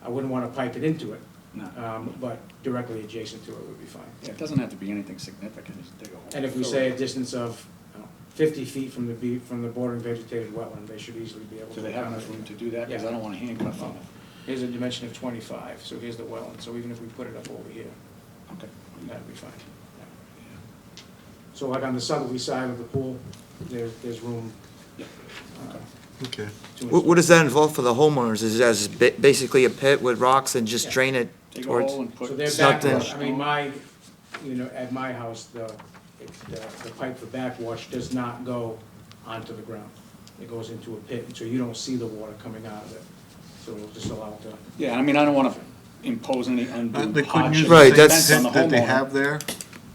Speaker 6: I wouldn't want to pipe it into it.
Speaker 12: No.
Speaker 6: But directly adjacent to it would be fine.
Speaker 12: Yeah, it doesn't have to be anything significant, just dig a hole.
Speaker 6: And if we say a distance of 50 feet from the bordering vegetated wetland, they should easily be able to.
Speaker 12: Do they have enough room to do that? Because
Speaker 6: Yeah.
Speaker 12: I don't want to handcuff them.
Speaker 6: Here's a dimension of 25, so here's the wetland, so even if we put it up over here,
Speaker 12: Okay.
Speaker 6: that'd be fine. Yeah. So like on the southerly side of the pool, there's room.
Speaker 1: Okay.
Speaker 6: to
Speaker 8: What does that involve for the homeowners? Is it as basically a pit with rocks and just
Speaker 6: Yeah.
Speaker 8: drain it
Speaker 12: Dig a
Speaker 8: towards?
Speaker 12: hole and put.
Speaker 6: So they're
Speaker 8: Something.
Speaker 6: backwash, I mean, at my house, the pipe for backwash does not go onto the ground. It goes into a pit, so you don't see the water coming out of it. So it'll just allow it to.
Speaker 12: Yeah, I mean, I don't want to impose any
Speaker 1: They
Speaker 12: undue
Speaker 1: couldn't
Speaker 12: hardship.
Speaker 1: use
Speaker 2: Right,
Speaker 1: the
Speaker 2: that's-
Speaker 1: same
Speaker 12: on the
Speaker 1: pit that they
Speaker 12: homeowner.
Speaker 1: have there?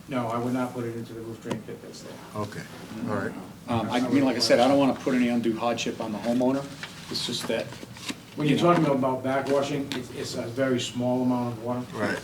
Speaker 6: No, I would not put it into the roof drain pit that's there.
Speaker 1: Okay, all right.
Speaker 12: I mean, like I said, I don't want to put any undue hardship on the homeowner. It's just that,
Speaker 6: When you're talking about backwashing, it's a very small amount of water.
Speaker 1: Right.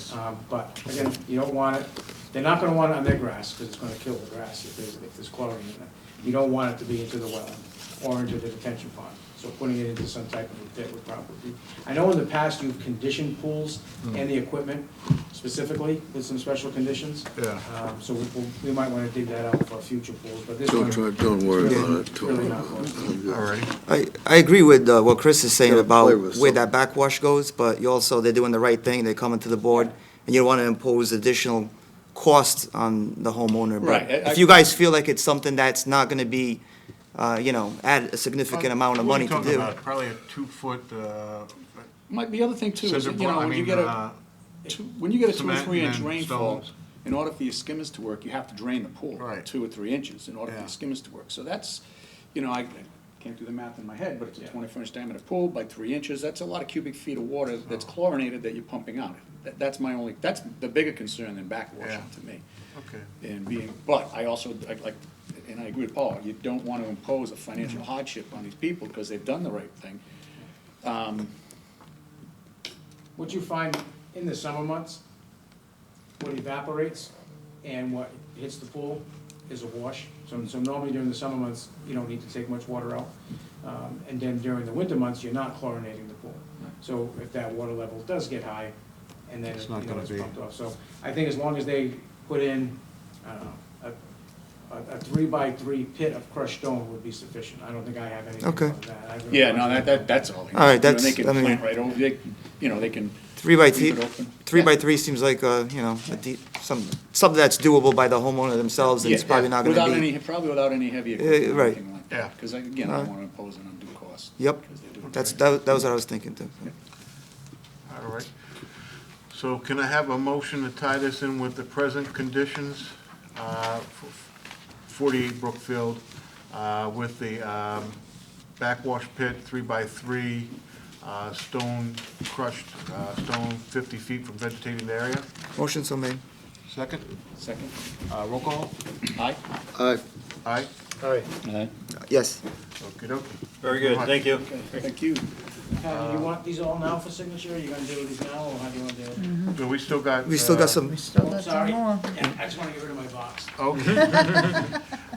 Speaker 6: But again, you don't want it, they're not gonna want it on their grass, because it's gonna kill the grass if there's chlorine in it. You don't want it to be into the wetland or into the detention pond. So putting it into some type of a pit would probably be. I know in the past you've conditioned pools and the equipment specifically with some special conditions.
Speaker 1: Yeah.
Speaker 6: So we might wanna dig that out for future pools, but this one.
Speaker 2: Don't worry
Speaker 6: it's
Speaker 2: about
Speaker 6: really-
Speaker 2: it.
Speaker 6: Really not close.
Speaker 1: All righty.
Speaker 8: I agree with what Chris is saying
Speaker 2: Gotta
Speaker 8: about
Speaker 2: play with
Speaker 8: where that backwash goes, but you also, they're doing the right thing, they're coming to the board, and you don't want to impose additional costs on the homeowner. But
Speaker 12: Right,
Speaker 8: if you guys feel like it's something that's not going to be, add a significant amount of
Speaker 1: What are
Speaker 8: money
Speaker 1: you
Speaker 8: to
Speaker 1: talking
Speaker 8: do.
Speaker 1: about? Probably a 2-foot,
Speaker 12: the other thing too is,
Speaker 1: cinder
Speaker 12: that,
Speaker 1: block,
Speaker 12: when you get when you get a 2 or
Speaker 1: cement
Speaker 12: 3 inch
Speaker 1: and
Speaker 12: rainfall,
Speaker 1: stones.
Speaker 12: in order for your skimmers to work, you have to drain the pool
Speaker 1: Right.
Speaker 12: 2 or 3 inches in order for
Speaker 1: Yeah.
Speaker 12: your skimmers to work. So that's, I can't do the math in my head, but it's a 24-inch diameter pool by 3 inches. That's a lot of cubic feet of water that's chlorinated that you're pumping out. That's the bigger concern than backwashing
Speaker 1: Yeah.
Speaker 12: to me.
Speaker 1: Okay.
Speaker 12: But I also, and I agree with Paul, you don't want to impose a financial hardship on these people because they've done the right thing.
Speaker 6: What you find in the summer months, what evaporates and what hits the pool is a wash. So normally during the summer months, you don't need to take much water out. And then during the winter months, you're not chlorinating the pool. So if that water level does get high, and then
Speaker 1: It's
Speaker 6: it's
Speaker 1: not gonna be.
Speaker 6: pumped off. So I think as long as they put in, I don't know, a 3x3 pit of crushed stone would be sufficient. I don't think I have anything
Speaker 8: Okay.
Speaker 6: other than that. I really
Speaker 12: Yeah,
Speaker 6: don't.
Speaker 12: no, that's all.
Speaker 8: All right,
Speaker 12: They
Speaker 8: that's-
Speaker 12: can
Speaker 8: I mean-
Speaker 12: plant right over, they can.
Speaker 8: 3 by
Speaker 12: leave
Speaker 8: 3,
Speaker 12: it open.
Speaker 8: 3 by
Speaker 12: Yeah.
Speaker 8: 3 seems like, something that's doable by the homeowner themselves, and it's
Speaker 12: Yeah,
Speaker 8: probably not going to
Speaker 12: without
Speaker 8: be.
Speaker 12: any, probably without any heavy equipment or
Speaker 8: right.
Speaker 12: anything like
Speaker 1: Yeah.
Speaker 12: that. Because again, I don't want to impose an undue cost.
Speaker 8: Yep,
Speaker 12: because they do it
Speaker 8: that was what I was thinking too.
Speaker 1: All right. So can I have a motion to tie this in with the present conditions, for 48 Brookfield, with the backwash pit, 3 by 3, stone, crushed stone 50 feet from vegetated area?
Speaker 8: Motion so made.
Speaker 1: Second?
Speaker 12: Second?
Speaker 1: Roll call?
Speaker 12: Aye?
Speaker 2: Aye.
Speaker 1: Aye?
Speaker 9: Aye.
Speaker 8: Yes.
Speaker 1: Okey-dokey.
Speaker 18: Very good, thank you.
Speaker 12: Thank you.
Speaker 6: You want these all now for signature? Are you gonna do these now, or how do you wanna do it?
Speaker 1: So we still got...
Speaker 8: We still got some,
Speaker 15: We still
Speaker 6: Oh,
Speaker 15: got
Speaker 6: sorry.
Speaker 15: some more.
Speaker 6: Yeah, I just wanna get rid of my box.
Speaker 1: Okay.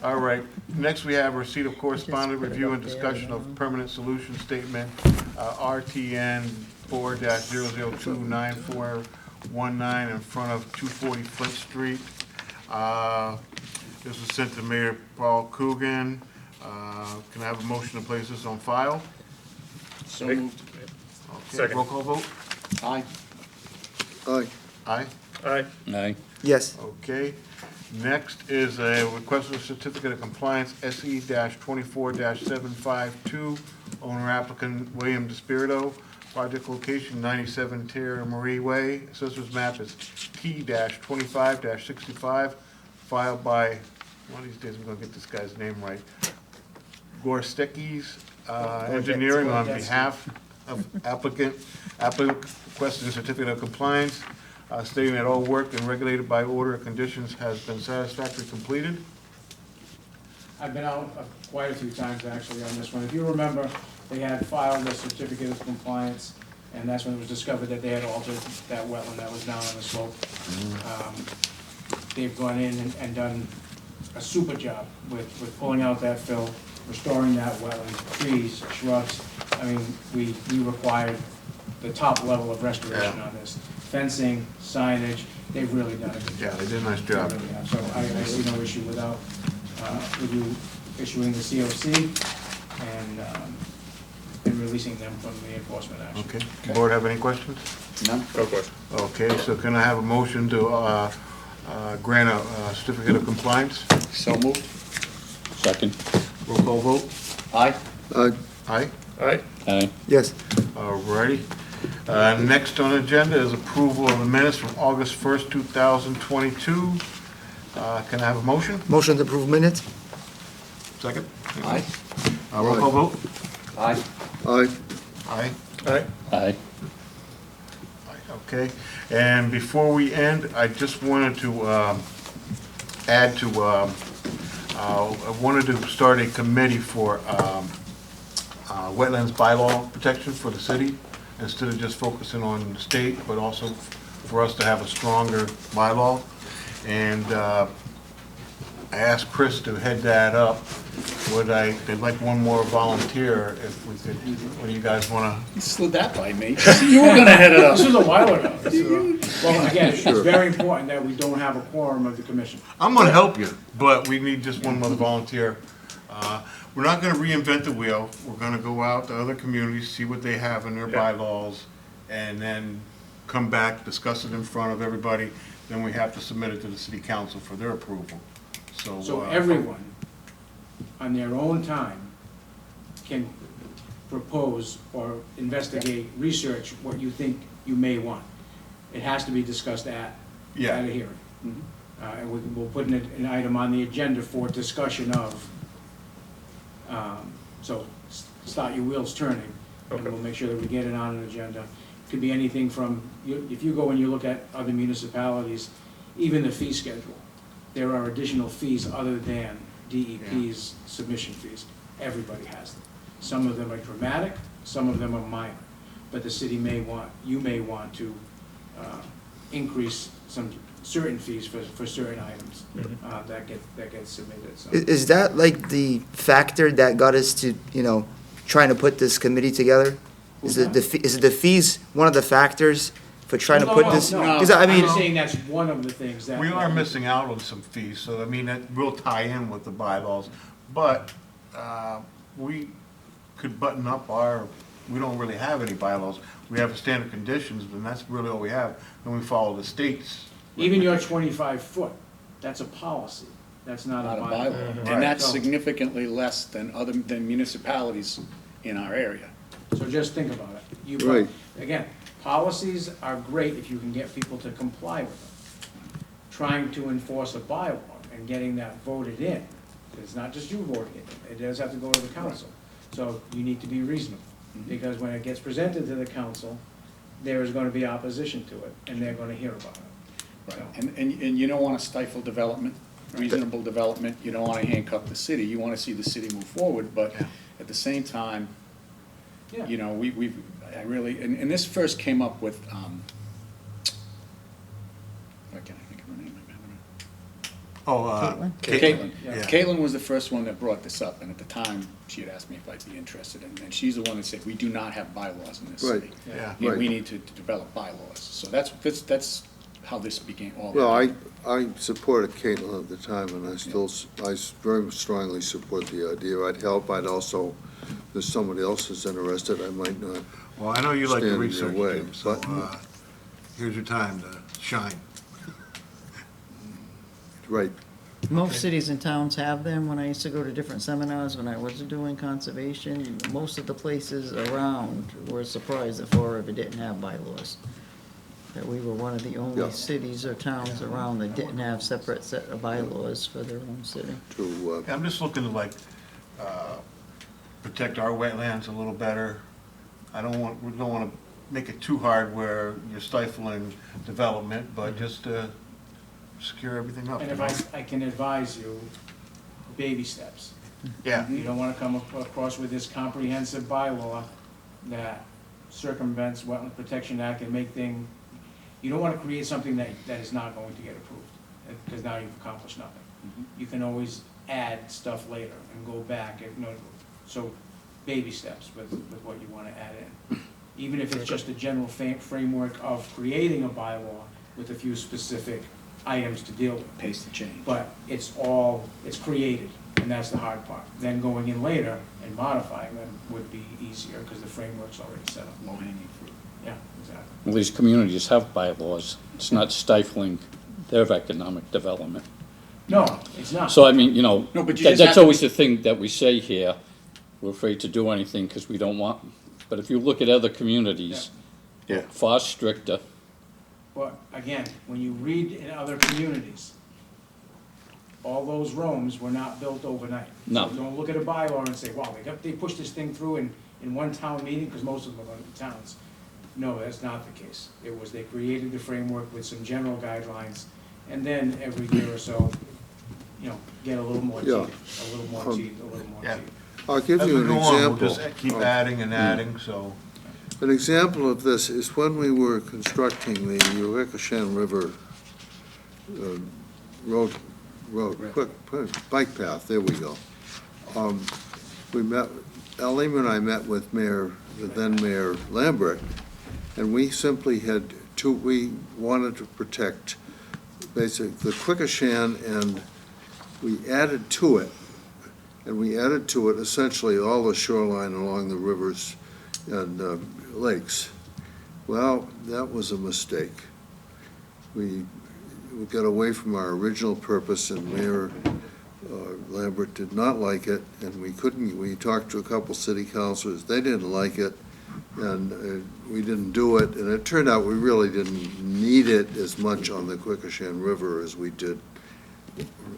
Speaker 1: All right. Next, we have receipt of correspondent
Speaker 15: put it
Speaker 1: review
Speaker 15: up
Speaker 1: and
Speaker 15: there,
Speaker 1: discussion of permanent solution statement, RTN 4-0029419 in front of 240 Flint Street. This was sent to Mayor Paul Coogan. Can I have a motion to place this on file?
Speaker 12: So moved.
Speaker 1: Okay,
Speaker 13: Second.
Speaker 1: roll call vote?
Speaker 12: Aye.
Speaker 2: Aye.
Speaker 1: Aye?
Speaker 13: Aye.
Speaker 9: Aye.
Speaker 8: yes.
Speaker 1: Okay. Next is a request for certificate of compliance, SE-24-752, owner applicant William DeSpirito, project location 97 Terra Marie Way, assessor's map is T-25-65, filed by, one of these days I'm gonna get this guy's name right, Gorstekis Engineering on behalf of applicant requesting certificate of compliance, stating that all work and regulated by order of conditions has been satisfactorily completed.
Speaker 6: I've been out quite a few times actually on this one. If you remember, they had filed a certificate of compliance, and that's when it was discovered that they had altered that wetland that was down on the slope. They've gone in and done a super job with pulling out that fill, restoring that wetland, trees, shrubs. I mean, we required the top level of restoration on this. Fencing, signage, they've really done a good job.
Speaker 1: Yeah, they did a nice job.
Speaker 6: They really have. So I see no issue with you issuing the COC and releasing them from the enforcement action.
Speaker 1: Okay. Board have any questions?
Speaker 12: None?
Speaker 13: No question.
Speaker 1: Okay, so can I have a motion to grant a certificate of compliance?
Speaker 12: So moved.
Speaker 9: Second.
Speaker 1: Roll call vote?
Speaker 12: Aye.
Speaker 2: Aye.
Speaker 1: Aye?
Speaker 13: Aye.
Speaker 9: Aye.
Speaker 8: Yes.
Speaker 1: Alrighty. Next on the agenda is approval of the minutes from August 1st, 2022. Can I have a motion?
Speaker 8: Motion to approve minutes?
Speaker 1: Second?
Speaker 9: Aye.
Speaker 1: Roll call vote?
Speaker 9: Aye.
Speaker 2: Aye.
Speaker 1: Aye.
Speaker 9: Aye.
Speaker 1: Okay, and before we end, I just wanted to add to, I wanted to start a committee for wetlands bylaw protection for the city, instead of just focusing on the state, but also for us to have a stronger bylaw. And I asked Chris to head that up. They'd like one more volunteer, if we could, what do you guys want to?
Speaker 12: You slid that by me. You were gonna head it up.
Speaker 6: This was a while ago. Well, again, it's very important that we don't have a quorum of the commission.
Speaker 1: I'm gonna help you, but we need just one other volunteer. We're not gonna reinvent the wheel. We're gonna go out to other communities, see what they have in their bylaws, and then come back, discuss it in front of everybody. Then we have to submit it to the city council for their approval.
Speaker 6: So everyone, on their own time, can propose or investigate, research what you think you may want. It has to be discussed at a hearing. And we'll put an item on the agenda for discussion of, so start your wheels turning, and we'll make sure that we get it on an agenda. Could be anything from, if you go and you look at other municipalities, even the fee schedule, there are additional fees other than DEP's submission fees. Everybody has them. Some of them are dramatic, some of them are minor, but the city may want, you may want to increase some certain fees for certain items that get submitted. So.
Speaker 8: Is that like the factor that got us to, trying to put this committee together? Is it the fees one of the factors for trying to put this?
Speaker 6: No.
Speaker 8: Because I mean,
Speaker 6: I'm saying that's one of the things that
Speaker 1: We are missing out on some fees, so I mean, that will tie in with the bylaws. But we could button up we don't really have any bylaws. We have standard conditions, and that's really all we have. And we follow the states.
Speaker 6: Even your 25 foot, that's a policy. That's not a bylaw.
Speaker 12: bylaw. And that's significantly less than than municipalities in our area.
Speaker 6: So just think about it.
Speaker 2: Right.
Speaker 6: Again, policies are great if you can get people to comply with them. Trying to enforce a bylaw and getting that voted in, it's not just you voting it, it does have to go to the council. So you need to be reasonable, because when it gets presented to the council, there is going to be opposition to it, and they're going to hear about it. So.
Speaker 12: And you don't want to stifle development, reasonable development, you don't want to handcuff the city, you want to see the city move forward, but at the same time, I really, and this first came up with, why can't I think of her name?
Speaker 8: Caitlin.
Speaker 12: Caitlin was the first one that brought this up, and at the time, she had asked me if I'd be interested, and she's the one that said, we do not have bylaws in this city. And we need to develop bylaws, so that's how this began all.
Speaker 2: Well, I supported Caitlin at the time, and I very strongly support the idea. I'd help, I'd also, if somebody else is interested, I might not.
Speaker 1: Well, I know you like to
Speaker 2: stand in
Speaker 1: research,
Speaker 2: your way,
Speaker 1: Jim, so
Speaker 2: but-
Speaker 1: here's your time to shine.
Speaker 2: Right.
Speaker 15: Most cities and towns have them. When I used to go to different seminars, when I was doing conservation, most of the places around were surprised that Fall River didn't have bylaws. That we were one of the only cities or towns around that didn't have separate set of bylaws for their own city.
Speaker 1: I'm just looking to protect our wetlands a little better. We don't want to make it too hard where you're stifling development, but just secure everything up.
Speaker 6: And if I can advise you, baby steps.
Speaker 1: Yeah.
Speaker 6: You don't want to come across with this comprehensive bylaw that circumvents Wetland Protection Act and you don't want to create something that is not going to get approved, because now you've accomplished nothing. You can always add stuff later and go back, so baby steps with what you want to add in. Even if it's just a general framework of creating a bylaw with a few specific items to deal with.
Speaker 12: Pace the change.
Speaker 6: But it's created, and that's the hard part. Then going in later and modifying them would be easier, because the framework's already set up.
Speaker 12: Low hanging fruit.
Speaker 6: Yeah, exactly.
Speaker 9: Well, these communities have bylaws. It's not stifling their economic development.
Speaker 6: No, it's not.
Speaker 9: So, I mean,
Speaker 12: No, but you just have
Speaker 9: that's
Speaker 12: to-
Speaker 9: always the thing that we say here. We're afraid to do anything because we don't want, but if you look at other communities, far stricter.
Speaker 6: But again, when you read in other communities, all those rooms were not built overnight.
Speaker 9: No.
Speaker 6: So don't look at a bylaw and say, wow, they pushed this thing through in one town meeting, because most of them are going to towns. No, that's not the case. It was, they created the framework with some general guidelines, and then every year or so, you know, get a little more teeth,
Speaker 2: Yeah.
Speaker 6: a little more teeth, a little more teeth.
Speaker 2: I'll give
Speaker 1: As
Speaker 2: you
Speaker 1: we
Speaker 2: an
Speaker 1: go on,
Speaker 2: example.
Speaker 1: we'll just keep adding and adding, so.
Speaker 2: An example of this is when we were constructing the Uwekashan River quick bike path, there we go. We met, Elaine and I met with the then Mayor Lambert, and we simply had we wanted to protect basically the Quikashan, and we added to it essentially all the shoreline along the rivers and lakes. Well, that was a mistake. We got away from our original purpose, and Mayor Lambert did not like it, and we talked to a couple city councilors, they didn't like it, and we didn't do it, and it turned out we really didn't need it as much on the Quikashan River as we did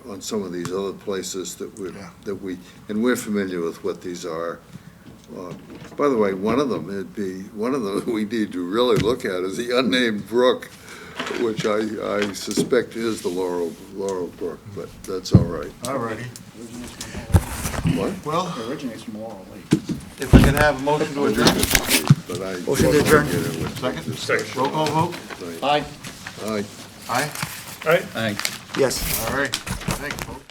Speaker 2: on some of these other places and we're familiar with what these are. By the way, one of them we need to really look at is the Unnamed Brook, which I suspect is the Laurel Brook, but that's all right.
Speaker 1: All righty.
Speaker 2: What?
Speaker 1: Well,
Speaker 12: It originates from Laurel Lake.
Speaker 1: if we can have a motion to adjourn.
Speaker 2: But I
Speaker 8: Motion to adjourn.
Speaker 1: Second?
Speaker 13: Second.
Speaker 1: Roll call vote?
Speaker 12: Aye.
Speaker 2: Aye.
Speaker 1: Aye?
Speaker 13: All right.
Speaker 9: Aye.
Speaker 8: Yes.
Speaker 1: All right. Thank you, folks.